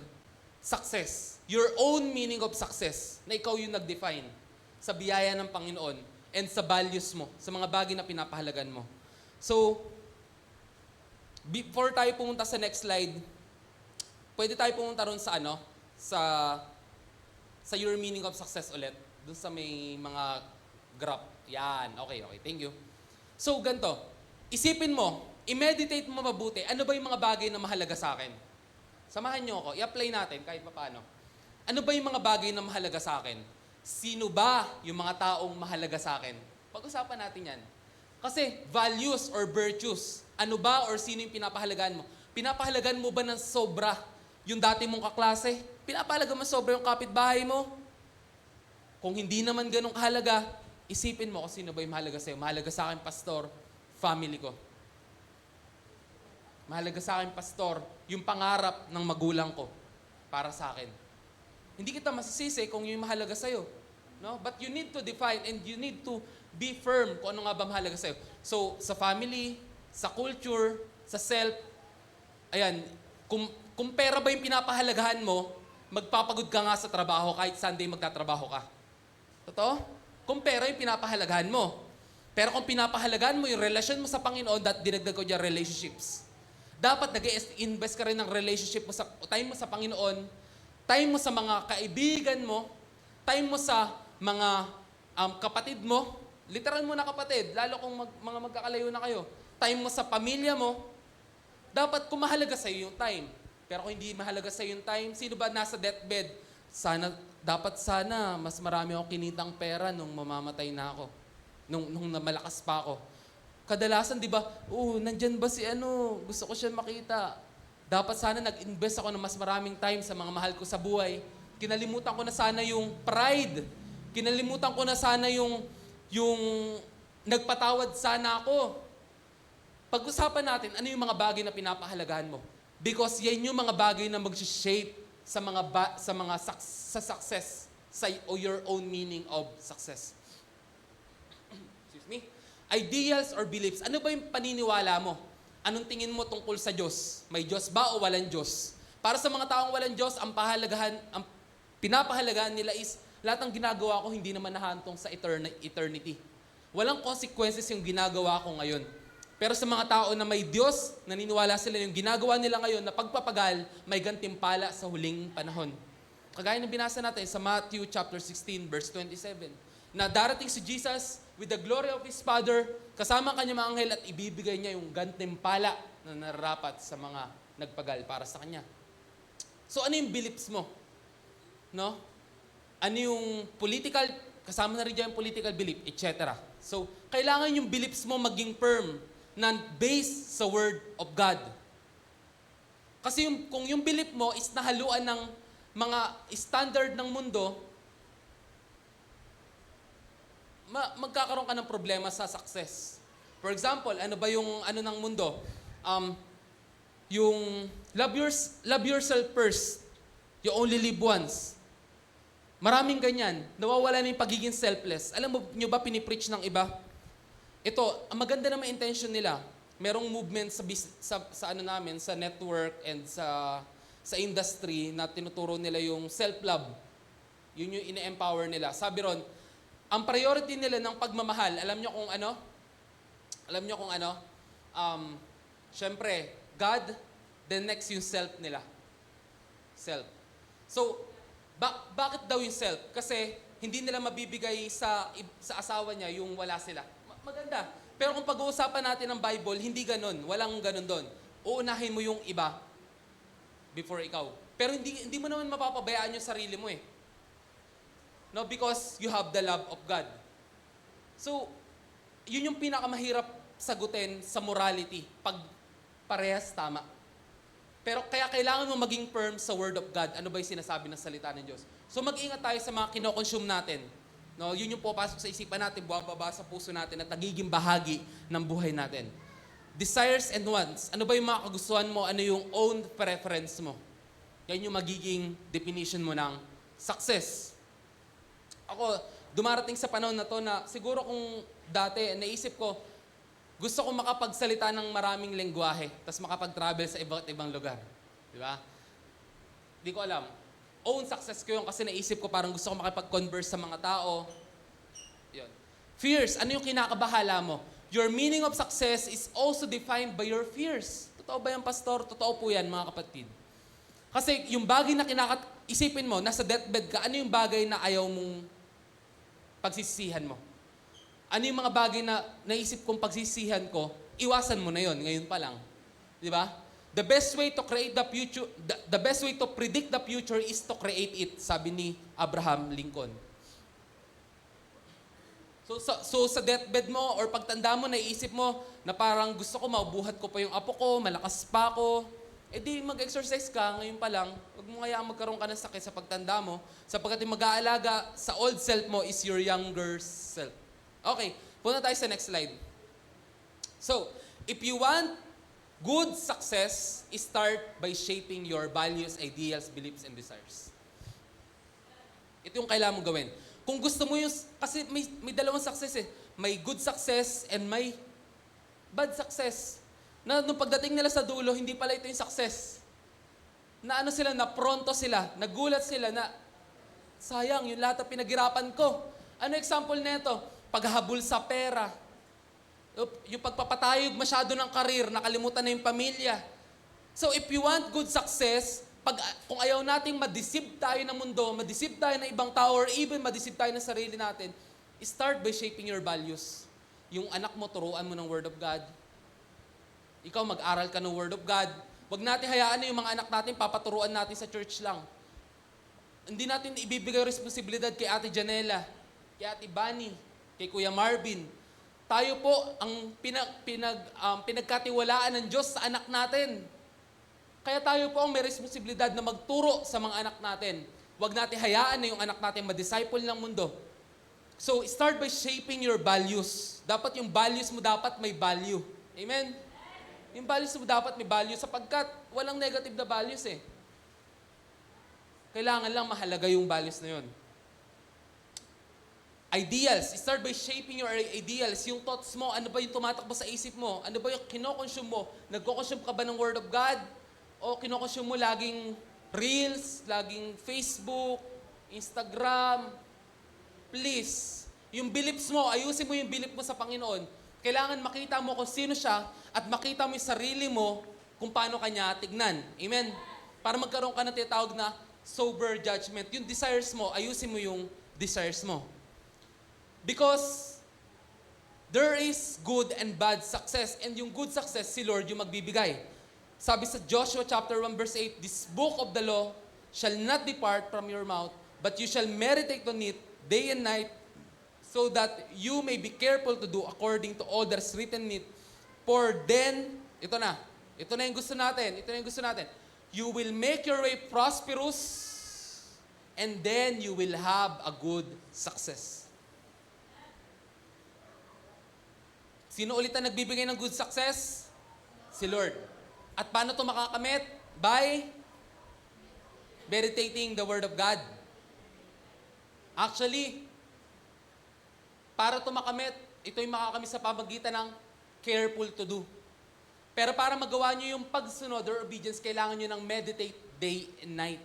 success. Your own meaning of success na ikaw yung nag-define sa biyaya ng Panginoon and sa values mo, sa mga bagay na pinapahalagan mo. So, before tayo pumunta sa next slide, pwede tayo pumunta ron sa sa your meaning of success ulit. Doon sa may mga graph. Yan. Okay. Thank you. So, ganito. Isipin mo, i-meditate mo mabuti, ano ba yung mga bagay na mahalaga sa akin? Samahan nyo ako. I-apply natin kahit paano. Ano ba yung mga bagay na mahalaga sa akin? Sino ba yung mga taong mahalaga sa akin? Pag-usapan natin yan. Kasi values or virtues, ano ba or sino yung pinapahalagaan mo? Pinapahalagaan mo ba ng sobra yung dati mong kaklase? Pinapahalagaan mo sobra yung kapitbahay mo? Kung hindi naman ganun kahalaga, isipin mo kung sino ba yung mahalaga sa'yo. Mahalaga sa akin, pastor, family ko. Mahalaga sa akin, pastor, yung pangarap ng magulang ko para sa akin. Hindi kita masisisi kung yung mahalaga sa'yo. No? But you need to define and you need to be firm kung ano nga ba mahalaga sa'yo. So, sa family, sa culture, sa self, ayan, kung pera ba yung pinapahalagahan mo, magpapagod ka nga sa trabaho kahit Sunday magtatrabaho ka. Totoo? Kung pera yung pinapahalagahan mo. Pero kung pinapahalagahan mo yung relasyon mo sa Panginoon, dinagdag ko dyan relationships. Dapat nag-invest ka rin ng relationship mo time mo sa Panginoon, time mo sa mga kaibigan mo, time mo sa mga kapatid mo, literal mo na kapatid, lalo kung mga magkakalayo na kayo, time mo sa pamilya mo, dapat kung mahalaga sa'yo yung time. Pero kung hindi mahalaga sa'yo yung time, sino ba nasa deathbed? Dapat sana, mas marami akong kinitang pera nung mamamatay na ako. Nung malakas pa ako. Kadalasan, di ba, nandyan ba si gusto ko siya makita. Dapat sana nag-invest ako ng mas maraming time sa mga mahal ko sa buhay. Kinalimutan ko na sana yung pride. Kinalimutan ko na sana yung nagpatawad sana ako. Pag-usapan natin, ano yung mga bagay na pinapahalagahan mo? Because yan yung mga bagay na mag-shape sa success, o your own meaning of success. Excuse me? Ideals or beliefs. Ano ba yung paniniwala mo? Anong tingin mo tungkol sa Diyos? May Diyos ba o walang Diyos? Para sa mga taong walang Diyos, ang pinapahalagahan nila is lahat ng ginagawa ko hindi naman nahantong sa eternity. Walang consequences yung ginagawa ko ngayon. Pero sa mga tao na may Diyos, naniniwala sila yung ginagawa nila ngayon na pagpapagal, may gantimpala sa huling panahon. Kagaya ng binasa natin sa Matthew chapter 16, verse 27, na darating si Jesus with the glory of His Father, kasama ang kanyang mga anghel at ibibigay niya yung gantimpala na nararapat sa mga nagpagal para sa Kanya. So ano yung beliefs mo? No? Ano yung political, kasama na rin dyan yung political belief, etc. So, kailangan yung beliefs mo maging firm na based sa Word of God. Kasi kung yung belief mo is nahaluan ng mga standard ng mundo, magkakaroon ka ng problema sa success. For example, ano ba yung ng mundo? Yung love yourself first. You only live once. Maraming ganyan. Nawawala na yung pagiging selfless. Alam mo nyo ba pinipreach ng iba? Ito, ang maganda naman intention nila. Merong movement sa network and sa industry na tinuturo nila yung self-love. Yun yung ine-empower nila. Sabi ron, ang priority nila ng pagmamahal, alam nyo kung ano? Syempre, God, Then next yung self nila. Self. So, bakit daw yung self? Kasi hindi nila mabibigay sa asawa niya yung wala sila. Maganda. Pero kung pag-uusapan natin ng Bible, hindi ganun. Walang ganun doon. Uunahin mo yung iba before ikaw. Pero hindi mo naman mapapabayaan yung sarili mo eh. No, because you have the love of God. So, yun yung pinakamahirap sagutin sa morality pag parehas tama. Pero kaya kailangan mo maging firm sa Word of God. Ano ba yung sinasabi ng salita ng Diyos? So mag-ingat tayo sa mga kinokonsume natin. No, yun yung pupasok sa isipan natin, buwababa sa puso natin at nagiging bahagi ng buhay natin. Desires and wants. Ano ba yung mga kagustuhan mo? Ano yung own preference mo? Yan yung magiging definition mo ng success. Ako, dumarating sa panahon na to na siguro kung dati naisip ko, gusto ko makapagsalita ng maraming lengguwahe, tapos makapag-travel sa iba't ibang lugar. Di ba? Di ko alam. Own success ko yun kasi naisip ko parang gusto ko makapag-converse sa mga tao. Yun. Fears. Ano yung kinakabahala mo? Your meaning of success is also defined by your fears. Totoo ba yan, pastor? Totoo po yan, mga kapatid. Kasi yung bagay na isipin mo, nasa deathbed ka, ano yung bagay na ayaw mong pagsisisihan mo? Ano yung mga bagay na naisip kong pagsisihan ko, iwasan mo na yon ngayon pa lang. Di ba? The best way to create the future, the best way to predict the future is to create it, sabi ni Abraham Lincoln. So sa deathbed mo or pagtanda mo, naisip mo na parang gusto ko mabuhat ko pa yung apo ko, malakas pa ako, di mag-exercise ka ngayon pa lang, huwag mo kaya magkaroon ka ng sakit sa pagtanda mo, sapagkat yung mag-aalaga sa old self mo is your younger self. Okay, punta tayo sa next slide. So, if you want good success, start by shaping your values, ideals, beliefs, and desires. Ito yung kailangan mong gawin. Kung gusto mo yung, kasi may dalawang success eh. May good success and may bad success. Na nung pagdating nila sa dulo, hindi pala ito yung success. Na ano sila, na pronto sila, nagulat sila na, sayang, yung lahat na pinaghirapan ko. Ano example nito? Paghabol sa pera, yung pagpapatayog masyado ng karir, nakalimutan na yung pamilya. So if you want good success, kung ayaw nating madeceive tayo ng mundo, madeceive tayo ng ibang tao, or even madeceive tayo ng sarili natin, start by shaping your values. Yung anak mo, turuan mo ng Word of God. Ikaw, mag-aral ka ng Word of God. Huwag natin hayaan na yung mga anak natin, papaturuan natin sa church lang. Hindi natin ibibigay responsibilidad kay Ate Janela, kay Ate Bunny, kay Kuya Marvin. Tayo po ang pinagkatiwalaan ng Diyos sa anak natin. Kaya tayo po ang may responsibilidad na magturo sa mga anak natin. Huwag natin hayaan na yung anak natin ma-disciple ng mundo. So, start by shaping your values. Dapat yung values mo dapat may value. Amen? Yung values mo dapat may value sapagkat walang negative na values eh. Kailangan lang mahalaga yung values na yun. Ideals. Start by shaping your ideals. Yung thoughts mo, ano ba yung tumatakbo sa isip mo? Ano ba yung kinokonsume mo? Nagko-consume ka ba ng Word of God? O kinokonsume mo laging Reels, laging Facebook, Instagram? Please, yung beliefs mo, ayusin mo yung belief mo sa Panginoon. Kailangan makita mo kung sino siya at makita mo yung sarili mo kung paano kanya tignan. Amen? Para magkaroon ka ng tinatawag na sober judgment. Yung desires mo, ayusin mo yung desires mo. Because there is good and bad success. And yung good success, si Lord yung magbibigay. Sabi sa Joshua chapter 1 verse 8, "This book of the law shall not depart from your mouth, but you shall meditate on it day and night, so that you may be careful to do according to all that is written in it. For then," ito na yung gusto natin, "you will make your way prosperous, and then you will have a good success." Sino ulit ang nagbibigay ng good success? Si Lord. At paano ito makakamit? By meditating the Word of God. Actually, para ito makamit, ito yung makakamit sa pamagitan ng careful to do. Pero para magawa nyo yung pagsunod or obedience, kailangan nyo ng meditate day and night.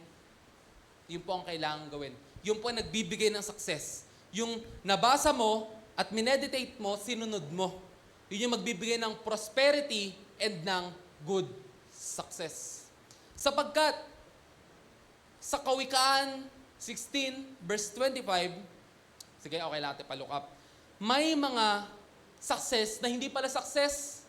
Yun po ang kailangan gawin. Yun po ang nagbibigay ng success. Yung nabasa mo at mineditate mo, sinunod mo. Yun yung magbibigay ng prosperity and ng good success. Sapagkat sa Kawikaan 16 verse 25, sige, okay natin pa-look up. May mga success na hindi pala success.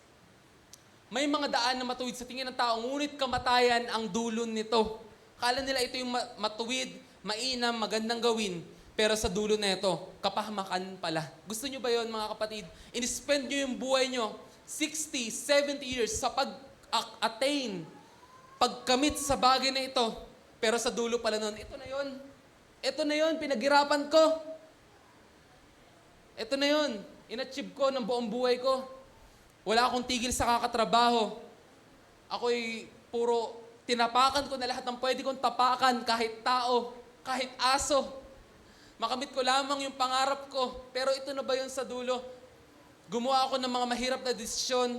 May mga daan na matuwid sa tingin ng tao, ngunit kamatayan ang dulo nito. Kala nila ito yung matuwid, mainam, magandang gawin. Pero sa dulo na ito, kapahamakan pala. Gusto nyo ba yon mga kapatid? In-spend nyo yung buhay nyo, 60, 70 years sa pag-attain, pagkamit sa bagay na ito. Pero sa dulo pala nun, ito na yon. Ito na yon, pinaghirapan ko. Ito na yon, in-achieve ko ng buong buhay ko. Wala akong tigil sa kakatrabaho. Ako'y puro tinapakan ko na lahat ng pwede kong tapakan, kahit tao, kahit aso. Makamit ko lamang yung pangarap ko. Pero ito na ba yun sa dulo? Gumawa ako ng mga mahirap na desisyon.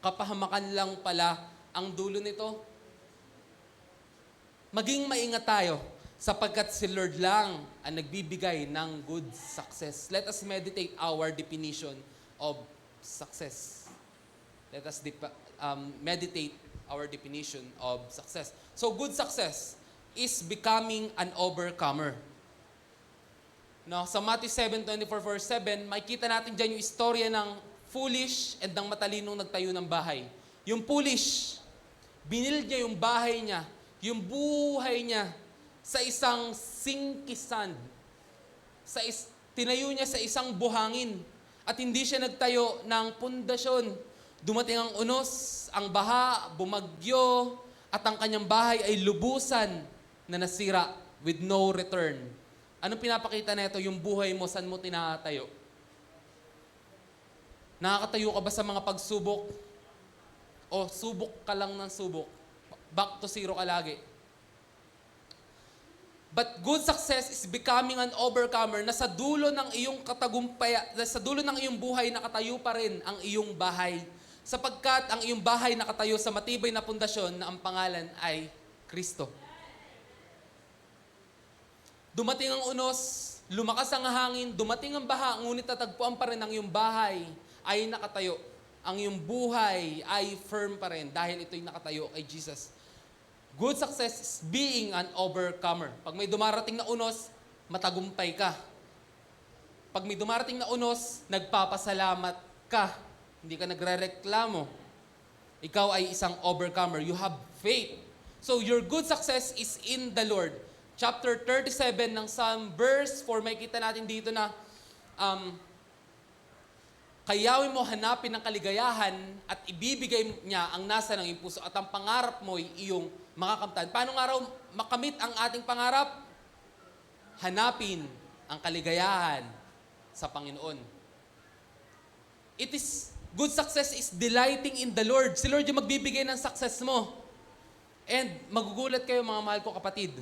Kapahamakan lang pala ang dulo nito. Maging maingat tayo sapagkat si Lord lang ang nagbibigay ng good success. Let us meditate our definition of success. Let us meditate our definition of success. So good success is becoming an overcomer. No, sa Matthew 7:24-7, makikita natin dyan yung istorya ng foolish and ng matalinong nagtayo ng bahay. Yung foolish, binild niya yung bahay niya, yung buhay niya sa isang sinky sand. Tinayo niya sa isang buhangin at hindi siya nagtayo ng pundasyon. Dumating ang unos, ang baha, bumagyo, at ang kanyang bahay ay lubusan na nasira with no return. Anong pinapakita nito? Yung buhay mo, saan mo tinatayo? Nakakatayo ka ba sa mga pagsubok? O subok ka lang ng subok? Back to zero ka lagi. But good success is becoming an overcomer na sa dulo ng iyong sa dulo ng iyong buhay nakatayo pa rin ang iyong bahay. Sapagkat ang iyong bahay nakatayo sa matibay na pundasyon na ang pangalan ay Kristo. Dumating ang unos, lumakas ang hangin, dumating ang baha, ngunit tatagpuan pa rin ang iyong bahay ay nakatayo. Ang iyong buhay ay firm pa rin dahil ito'y nakatayo kay Jesus. Good success is being an overcomer. Pag may dumarating na unos, matagumpay ka. Pag may dumarating na unos, nagpapasalamat ka. Hindi ka nagrereklamo. Ikaw ay isang overcomer. You have faith. So your good success is in the Lord. Chapter 37 ng Psalm, verse 4, may kita natin dito na kayawin mo hanapin ang kaligayahan at ibibigay niya ang nasa ng iyong puso at ang pangarap mo ay iyong makakamtan. Paano nga raw makamit ang ating pangarap? Hanapin ang kaligayahan sa Panginoon. Good success is delighting in the Lord. Si Lord yung magbibigay ng success mo. And magugulat kayo mga mahal ko kapatid.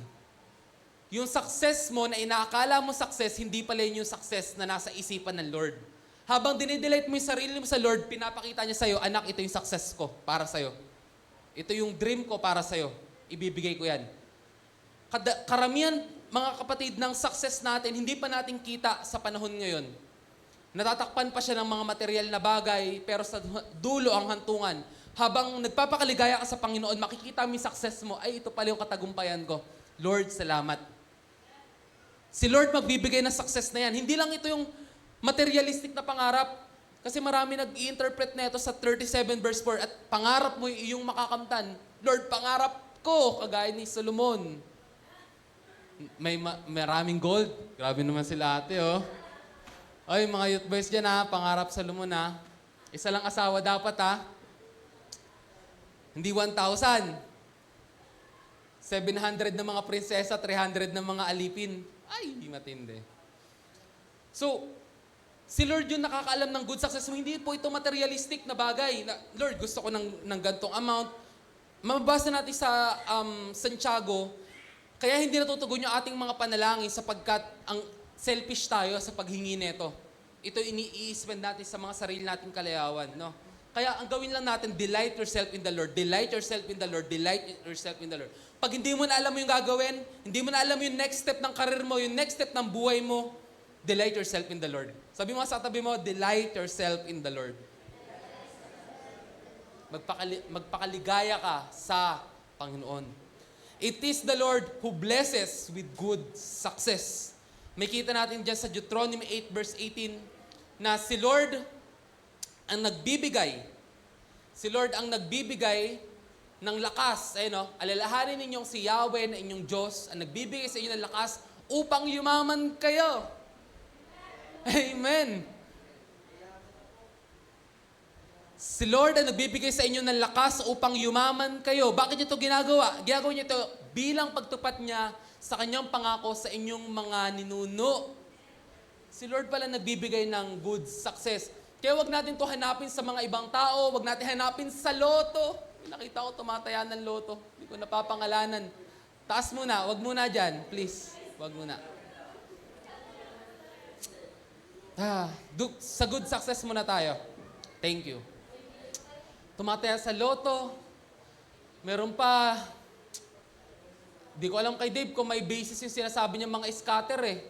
Yung success mo na inaakala mo success, hindi pala yun yung success na nasa isipan ng Lord. Habang dinidelight mo yung sarili mo sa Lord, pinapakita niya sa'yo, anak, ito yung success ko para sa'yo. Ito yung dream ko para sa'yo. Ibibigay ko yan. Karamihan, mga kapatid, ng success natin, hindi pa natin kita sa panahon ngayon. Natatakpan pa siya ng mga material na bagay, pero sa dulo ang hantungan. Habang nagpapakaligaya ka sa Panginoon, makikita mo yung success mo, ay, ito pala yung katagumpayan ko. Lord, salamat. Si Lord magbibigay ng success na yan. Hindi lang ito yung materialistic na pangarap. Kasi marami nag-i-interpret na ito sa 37 verse 4 at pangarap mo yung makakamtan. Lord, pangarap ko, kagaya ni Solomon. May maraming gold. Grabe naman sila ate, oh. Ay, mga youth boys dyan, ha. Pangarap Solomon, ha. Isa lang asawa dapat, ha. Hindi 1,000. 700 na mga prinsesa, 300 na mga alipin. Ay, hindi matindi. So, si Lord yung nakakaalam ng good success mo. Hindi po ito materialistic na bagay. Na, Lord, gusto ko ng gantong amount. Mababasa natin sa Santiago, kaya hindi natutugon yung ating mga panalangin sapagkat ang selfish tayo sa paghingi nito. Ito ini-spend natin sa mga sarili nating kalayawan, no? Kaya ang gawin lang natin, delight yourself in the Lord. Delight yourself in the Lord. Delight yourself in the Lord. Pag hindi mo na alam mo yung gagawin, hindi mo na alam yung next step ng karir mo, yung next step ng buhay mo, delight yourself in the Lord. Sabi mo sa tabi mo, delight yourself in the Lord. magpakaligaya ka sa Panginoon. It is the Lord who blesses with good success. May kita natin dyan sa Deuteronomy 8 verse 18 na si Lord ang nagbibigay. Si Lord ang nagbibigay ng lakas. Ayun, alalahanin ninyong si Yahweh na inyong Diyos ang nagbibigay sa inyo ng lakas upang yumaman kayo. Amen. Si Lord ang nagbibigay sa inyo ng lakas upang yumaman kayo. Bakit niyo ito ginagawa? Ginagawa niyo ito bilang pagtupat niya sa kanyang pangako sa inyong mga ninuno. Si Lord pala nagbibigay ng good success. Kaya wag natin ito hanapin sa mga ibang tao. Wag natin hanapin sa loto. Nakita ko tumataya ng loto. Hindi ko napapangalanan. Taas muna. Wag muna dyan. Please. Wag muna. Sa good success muna tayo. Thank you. Tumataya sa loto. Meron pa, di ko alam kay Dave kung may basis yung sinasabi niya mga scatter eh.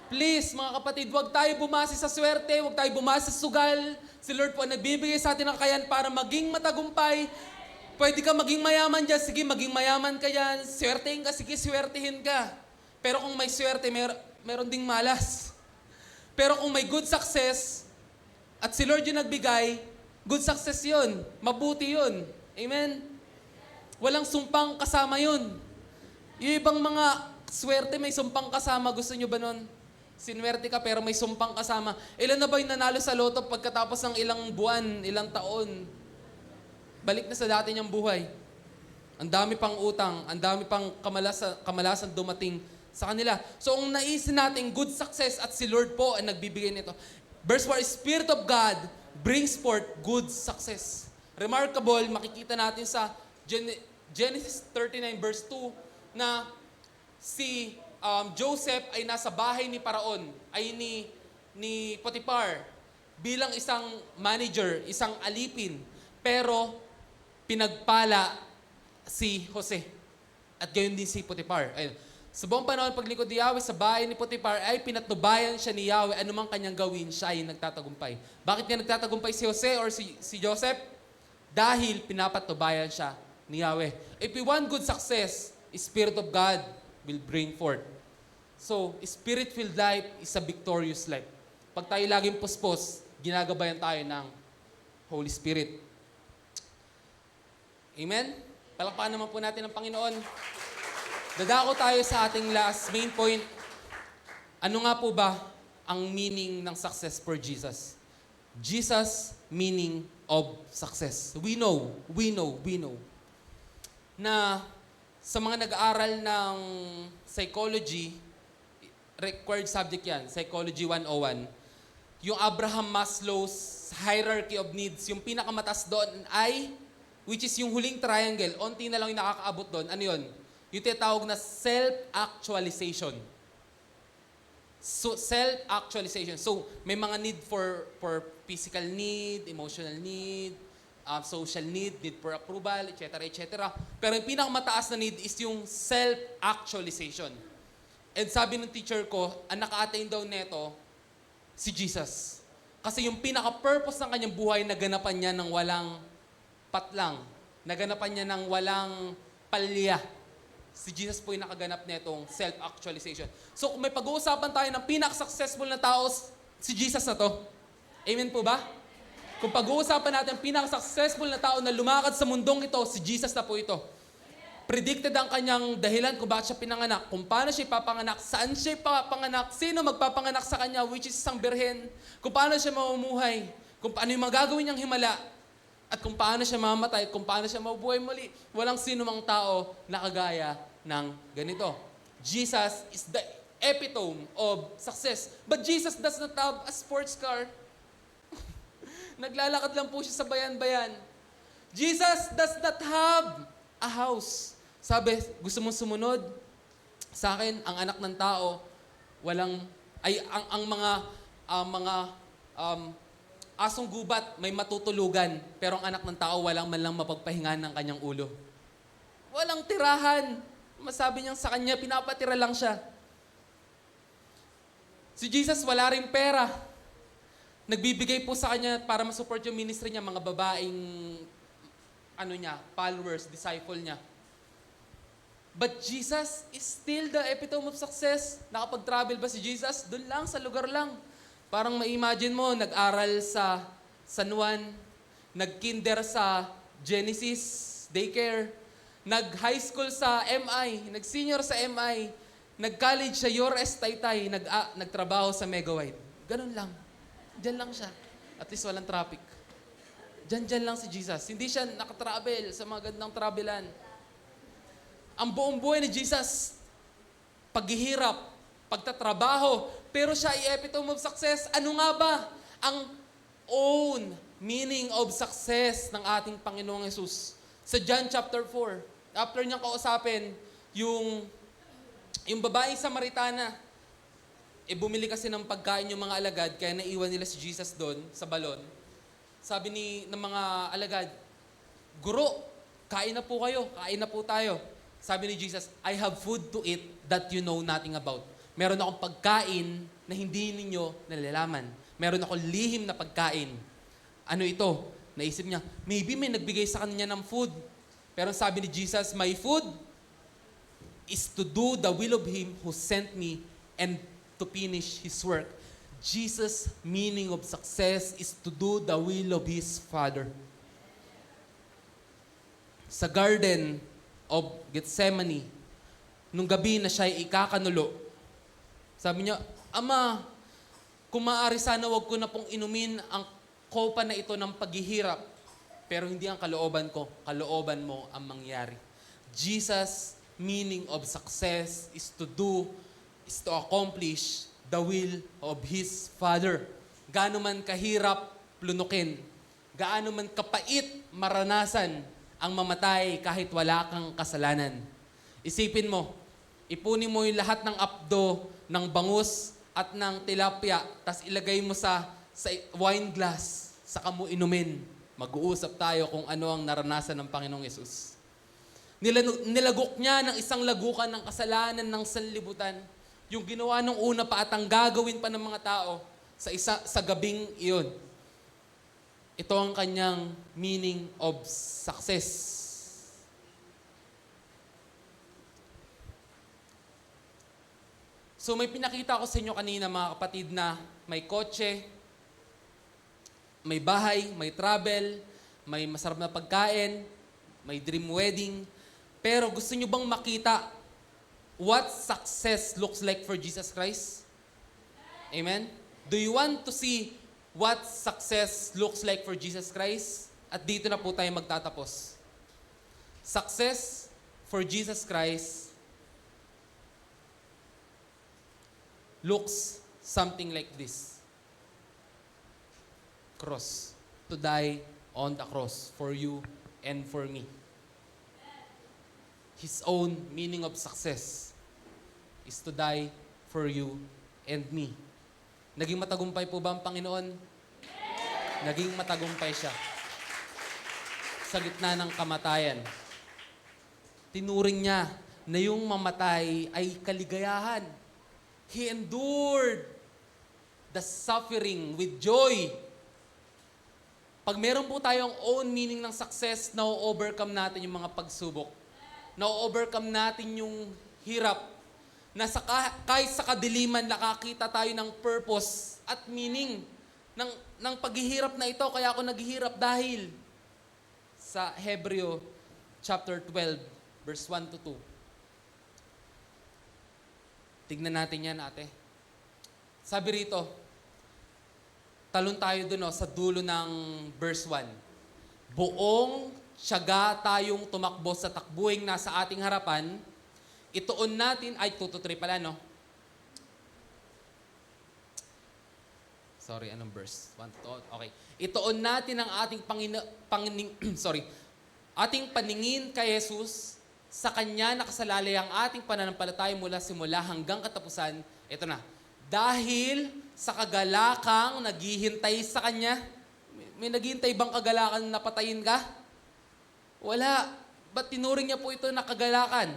Please, mga kapatid, huwag tayo bumase sa swerte, huwag tayo bumase sa sugal. Si Lord po ang nagbibigay sa atin ng kakayahan para maging matagumpay. Pwede ka maging mayaman dyan, sige, maging mayaman ka dyan. Swertehin ka, sige, swertehin ka. Pero kung may swerte, meron ding malas. Pero kung may good success, at si Lord yung nagbigay, good success yun. Mabuti yun. Amen? Walang sumpang kasama yun. Yung ibang mga swerte may sumpang kasama. Gusto nyo ba nun? Sinwerte ka pero may sumpang kasama. Ilan na ba yung nanalo sa loto pagkatapos ng ilang buwan, ilang taon? Balik na sa dati niyang buhay. Ang dami pang utang, ang dami pang kamalasan dumating sa kanila. So, ang naisin natin, good success at si Lord po ang nagbibigay nito. Verse 4, Spirit of God brings forth good success. Remarkable, makikita natin sa Genesis 39 verse 2 na si Joseph ay nasa bahay ni Paraon, ay ni Potiphar bilang isang manager, isang alipin. Pero pinagpala si Jose at gayon din si Potiphar. Ayun. Sa buong panahon, paglingkod ni Yahweh sa bahay ni Potiphar, ay pinatubayan siya ni Yahweh. Anumang kanyang gawin, siya ay nagtatagumpay. Bakit nga nagtatagumpay si Jose or si Joseph? Dahil pinapatubayan siya ni Yahweh. If we want good success, Spirit of God will bring forth. So, Spirit-filled life is a victorious life. Pag tayo laging puspos, ginagabayan tayo ng Holy Spirit. Amen? Palakpakan naman po natin ang Panginoon. Dadako tayo sa ating last main point. Ano nga po ba ang meaning ng success for Jesus? Jesus, meaning of success. We know na sa mga nag-aaral ng psychology, required subject yan, Psychology 101, yung Abraham Maslow's hierarchy of needs, yung pinakamataas doon ay, which is yung huling triangle, onti na lang yung nakakaabot doon. Ano yun? Yung tinatawag na self-actualization. So, self-actualization. So, may mga need for physical need, emotional need, social need for approval, etc., etc. Pero yung pinakamataas na need is yung self-actualization. And sabi ng teacher ko, ang naka-attain daw neto, si Jesus. Kasi yung pinaka-purpose ng kanyang buhay, naganapan niya ng walang patlang. Naganapan niya ng walang palya. Si Jesus po yung nakaganap netong self-actualization. So, kung may pag-uusapan tayo ng pinaka-successful na tao, si Jesus na to. Amen po ba? Kung pag-uusapan natin ang pinaka-successful na tao na lumakad sa mundong ito, si Jesus na po ito. Predicted ang kanyang dahilan kung bakit siya pinanganak, kung paano siya ipapanganak, saan siya ipapanganak, sino magpapanganak sa kanya, which is isang birhen, kung paano siya mamumuhay, kung paano yung magagawin niyang himala, at kung paano siya mamatay, kung paano siya mabuhay muli. Walang sino mang tao na kagaya ng ganito. Jesus is the epitome of success. But Jesus does not have a sports car. Naglalakad lang po siya sa bayan-bayan. Jesus does not have a house. Sabi, gusto mong sumunod? Sa akin, ang anak ng tao, asong gubat, may matutulugan, pero ang anak ng tao, walang man lang mapagpahingahan ng kanyang ulo. Walang tirahan. Masabi niyang sa kanya, pinapatira lang siya. Si Jesus, wala rin pera. Nagbibigay po sa kanya para masupport yung ministry niya, mga babaeng followers, disciple niya. But Jesus is still the epitome of success. Nakapag-travel ba si Jesus? Doon lang, sa lugar lang. Parang ma-imagine mo, nag-aral sa San Juan, nag-kinder sa Genesis Daycare, nag-high school sa MI, nag-senior sa MI, nag-college sa URS Taytay, nagtrabaho sa Megawide. Ganun lang. Diyan lang siya. At least walang traffic. Diyan lang si Jesus. Hindi siya nakatravel sa mga gandang travelan. Ang buong buhay ni Jesus, paghihirap, pagtatrabaho, pero siya ay epitome of success. Ano nga ba ang own meaning of success ng ating Panginoong Yesus? Sa John chapter 4, after niyang kausapin yung babaeng Samaritana, bumili kasi ng pagkain yung mga alagad, kaya naiwan nila si Jesus doon sa balon. Sabi ng mga alagad, "Guro, kain na po kayo, kain na po tayo." Sabi ni Jesus, "I have food to eat that you know nothing about." Meron akong pagkain na hindi ninyo nalalaman. Meron akong lihim na pagkain. Ano ito? Naisip niya, maybe may nagbigay sa kanya ng food. Pero sabi ni Jesus, "My food is to do the will of Him who sent me and to finish His work." Jesus' meaning of success is to do the will of His Father. Sa Garden of Gethsemane, nung gabi na siya ikakanulo, sabi niya, "Ama, kung maaari sana wag ko na pong inumin ang kopa na ito ng paghihirap, pero hindi ang kalooban ko, kalooban mo ang mangyari." Jesus' meaning of success is to accomplish the will of His Father. Gaano man kahirap plunukin, gaano man kapait maranasan ang mamatay kahit wala kang kasalanan. Isipin mo, ipunin mo yung lahat ng apdo, ng bangus at ng tilapia, tas ilagay mo sa wine glass, saka mo inumin. Mag-uusap tayo kung ano ang naranasan ng Panginoong Yesus. Nilagok niya ng isang lagukan ng kasalanan ng sanlibutan. Yung ginawa nung una pa at ang gagawin pa ng mga tao sa gabing iyon. Ito ang kanyang meaning of success. So may pinakita ko sa inyo kanina mga kapatid na may kotse, may bahay, may travel, may masarap na pagkain, may dream wedding. Pero gusto nyo bang makita what success looks like for Jesus Christ? Amen? Do you want to see what success looks like for Jesus Christ? At dito na po tayo magtatapos. Success for Jesus Christ looks something like this. Cross. To die on the cross for you and for me. His own meaning of success is to die for you and me. Naging matagumpay po ba ang Panginoon? Naging matagumpay siya. Sa gitna ng kamatayan. Tinuring niya na yung mamatay ay kaligayahan. He endured the suffering with joy. Pag meron po tayong own meaning ng success, na-overcome natin yung mga pagsubok. Na-overcome natin yung hirap. Kahit sa kadiliman, nakakita tayo ng purpose at meaning ng paghihirap na ito. Kaya ako naghihirap dahil sa Hebreo chapter 12, verse 1 to 2. Tignan natin yan, ate. Sabi rito, talon tayo dun sa dulo ng verse 1. Buong tiyaga tayong tumakbo sa takbuhing nasa ating harapan, ituon natin, ay 2-3 pala, no? Sorry, anong verse? 1-2, okay. Ituon natin ang ating ating paningin kay Jesus, sa Kanya nakasalalay ang ating pananampalataya mula simula hanggang katapusan. Ito na. Dahil sa kagalakang naghihintay sa Kanya, may naghihintay bang kagalakan na patayin ka? Wala. Ba't tinuring niya po ito na kagalakan?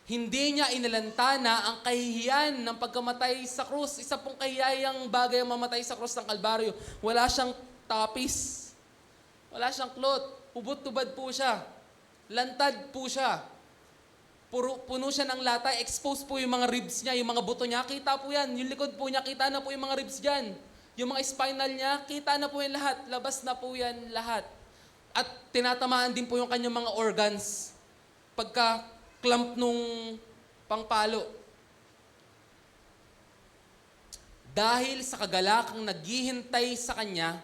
Hindi niya inalantana ang kahihiyan ng pagkamatay sa krus. Isa pong kahihiyang bagay ang mamatay sa krus ng Kalbaryo. Wala siyang tapis. Wala siyang cloth. hubot-tubad po siya. Lantad po siya. Puno siya ng lata, exposed po yung mga ribs niya, yung mga buto niya, kita po yan. Yung likod po niya, kita na po yung mga ribs dyan. Yung mga spinal niya, kita na po yan lahat. Labas na po yan lahat. At tinatamaan din po yung kanyang mga organs. Pagka-clamp nung pangpalo. Dahil sa kagalakang naghihintay sa kanya,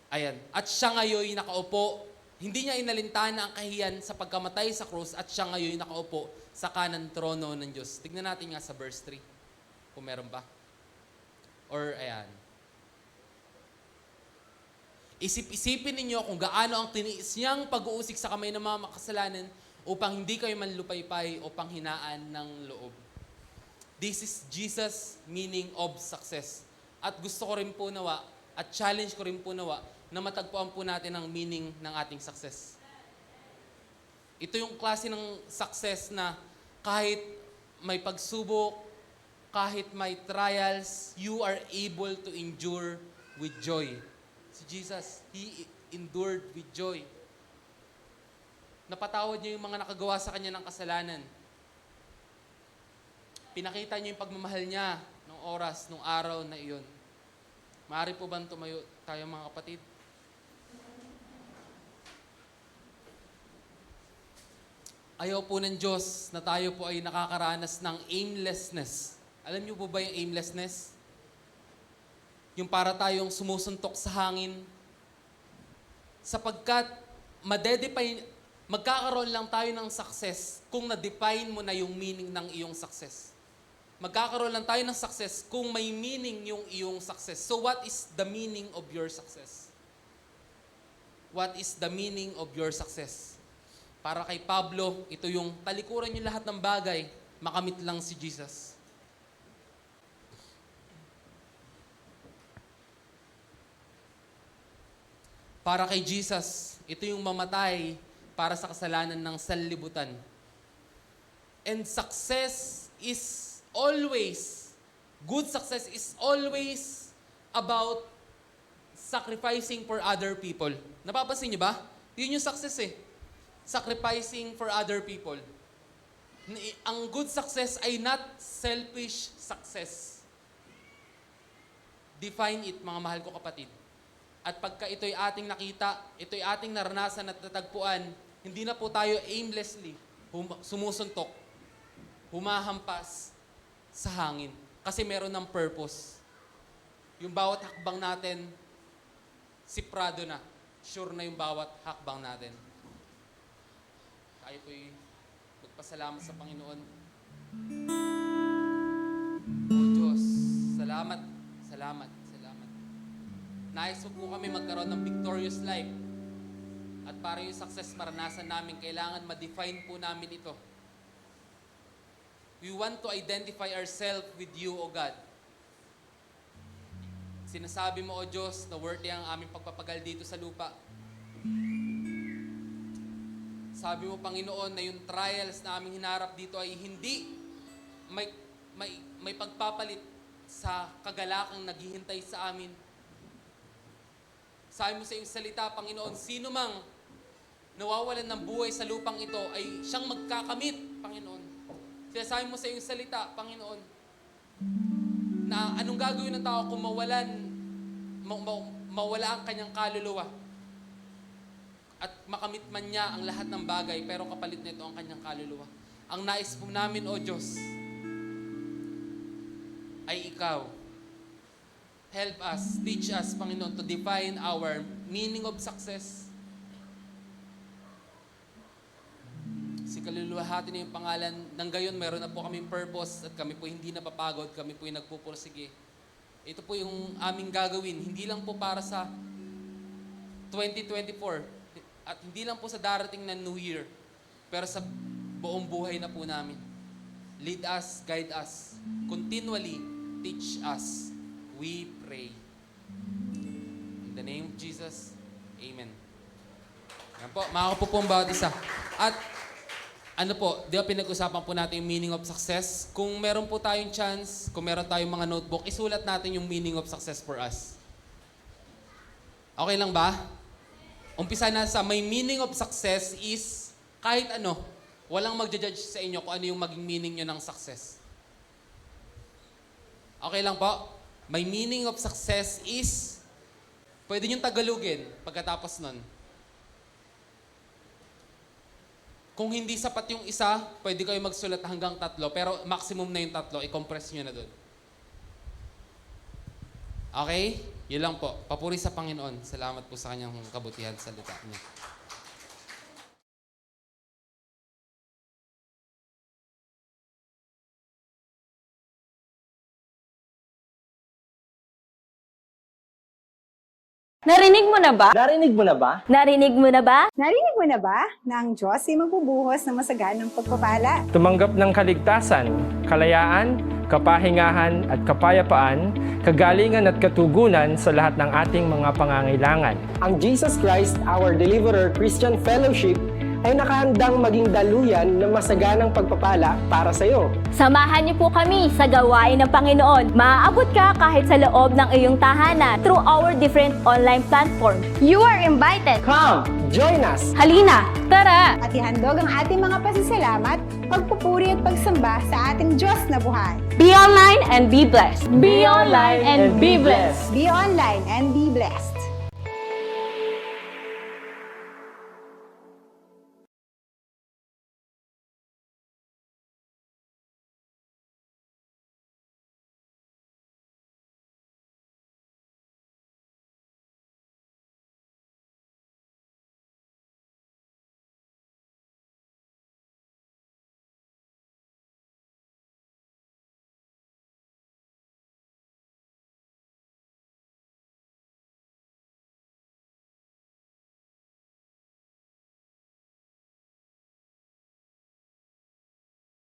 ayan, at siya ngayon nakaupo, hindi niya inalintana ang kahiyan sa pagkamatay sa krus at siya ngayon nakaupo sa kanan trono ng Diyos. Tignan natin nga sa verse 3, kung meron ba. Or, ayan. Isip-isipin ninyo kung gaano ang tiniis niyang pag-uusig sa kamay ng mga makasalanan upang hindi kayo manlupaypay o panghinaan ng loob. This is Jesus' meaning of success. At gusto ko rin po nawa, at challenge ko rin po nawa, na matagpuan po natin ang meaning ng ating success. Ito yung klase ng success na kahit may pagsubok, kahit may trials, you are able to endure with joy. Si Jesus, He endured with joy. Napatawad niya yung mga nakagawa sa Kanya ng kasalanan. Pinakita niya yung pagmamahal niya ng oras, ng araw na iyon. Maaari po ba tumayo tayo mga kapatid? Ayaw po ng Diyos na tayo po ay nakakaranas ng aimlessness. Alam niyo po ba yung aimlessness? Yung para tayong sumusuntok sa hangin. Sapagkat magkakaroon lang tayo ng success kung na-define mo na yung meaning ng iyong success. Magkakaroon lang tayo ng success kung may meaning yung iyong success. So what is the meaning of your success? What is the meaning of your success? Para kay Pablo, ito yung talikuran niyo lahat ng bagay, makamit lang si Jesus. Para kay Jesus, ito yung mamatay para sa kasalanan ng sanlibutan. And success is always, good success is always about sacrificing for other people. Napapansin niyo ba? Yun yung success eh. Sacrificing for other people. Ang good success ay not selfish success. Define it, mga mahal ko kapatid. At pagka ito'y ating nakita, ito'y ating naranasan at natagpuan, hindi na po tayo aimlessly sumusuntok, humahampas sa hangin. Kasi meron ng purpose. Yung bawat hakbang natin, siprado na. Sure na yung bawat hakbang natin. Tayo po'y magpasalamat sa Panginoon. O Diyos, salamat, salamat, salamat. Nais mo po kami magkaroon ng victorious life. At para yung success maranasan namin, kailangan ma-define po namin ito. We want to identify ourselves with you, O God. Sinasabi mo, O Diyos, na worthy ang aming pagpapagal dito sa lupa. Sabi mo, Panginoon, na yung trials na aming hinarap dito ay hindi may pagpapalit sa kagalakang naghihintay sa amin. Sabi mo sa iyong salita, Panginoon, sino mang nawawalan ng buhay sa lupang ito ay siyang magkakamit, Panginoon. Sinasabi mo sa iyong salita, Panginoon, na anong gagawin ng tao kung mawala ang kanyang kaluluwa at makamit man niya ang lahat ng bagay, pero kapalit nito ang kanyang kaluluwa. Ang nais po namin, O Diyos, ay Ikaw. Help us, teach us, Panginoon, to define our meaning of success. Si kaluluwahati na yung pangalan. Nang gayon, meron na po kaming purpose at kami po hindi napapagod, kami po yung nagpupursige. Ito po yung aming gagawin. Hindi lang po para sa 2024 at hindi lang po sa darating na New Year, pero sa buong buhay na po namin. Lead us, guide us, continually teach us. We pray. In the name of Jesus, Amen. Yan po, makakapo po ang bawat isa. At ano po, di ba pinag-usapan po natin yung meaning of success? Kung meron po tayong chance, kung meron tayong mga notebook, isulat natin yung meaning of success for us. Okay lang ba? Umpisa na sa may meaning of success is kahit ano, walang magja-judge sa inyo kung ano yung maging meaning nyo ng success. Okay lang po? May meaning of success is, pwede nyo tagalugin pagkatapos nun. Kung hindi sapat yung isa, pwede kayo magsulat hanggang 3, pero maximum na yung 3, i-compress nyo na dun. Okay? Yun lang po. Papuri sa Panginoon. Salamat po sa kanyang kabutihan sa salita niya. Narinig mo na ba? Narinig mo na ba? Narinig mo na ba? Narinig mo na ba na ang Diyos ay magbubuhos ng masaganang pagpapala? Tumanggap ng kaligtasan, kalayaan, kapahingahan at kapayapaan, kagalingan at katugunan sa lahat ng ating mga pangangailangan. Ang Jesus Christ, our Deliverer Christian Fellowship, ay nakahandang maging daluyan ng masaganang pagpapala para sa iyo. Samahan niyo po kami sa gawain ng Panginoon. Maaabot ka kahit sa loob ng iyong tahanan through our different online platforms. You are invited! Come, join us! Halina, tara! At ihandog ang ating mga pasasalamat, pagpupuri at pagsamba sa ating Diyos na buhay. Be online and be blessed! Be online and be blessed! Be online and be blessed.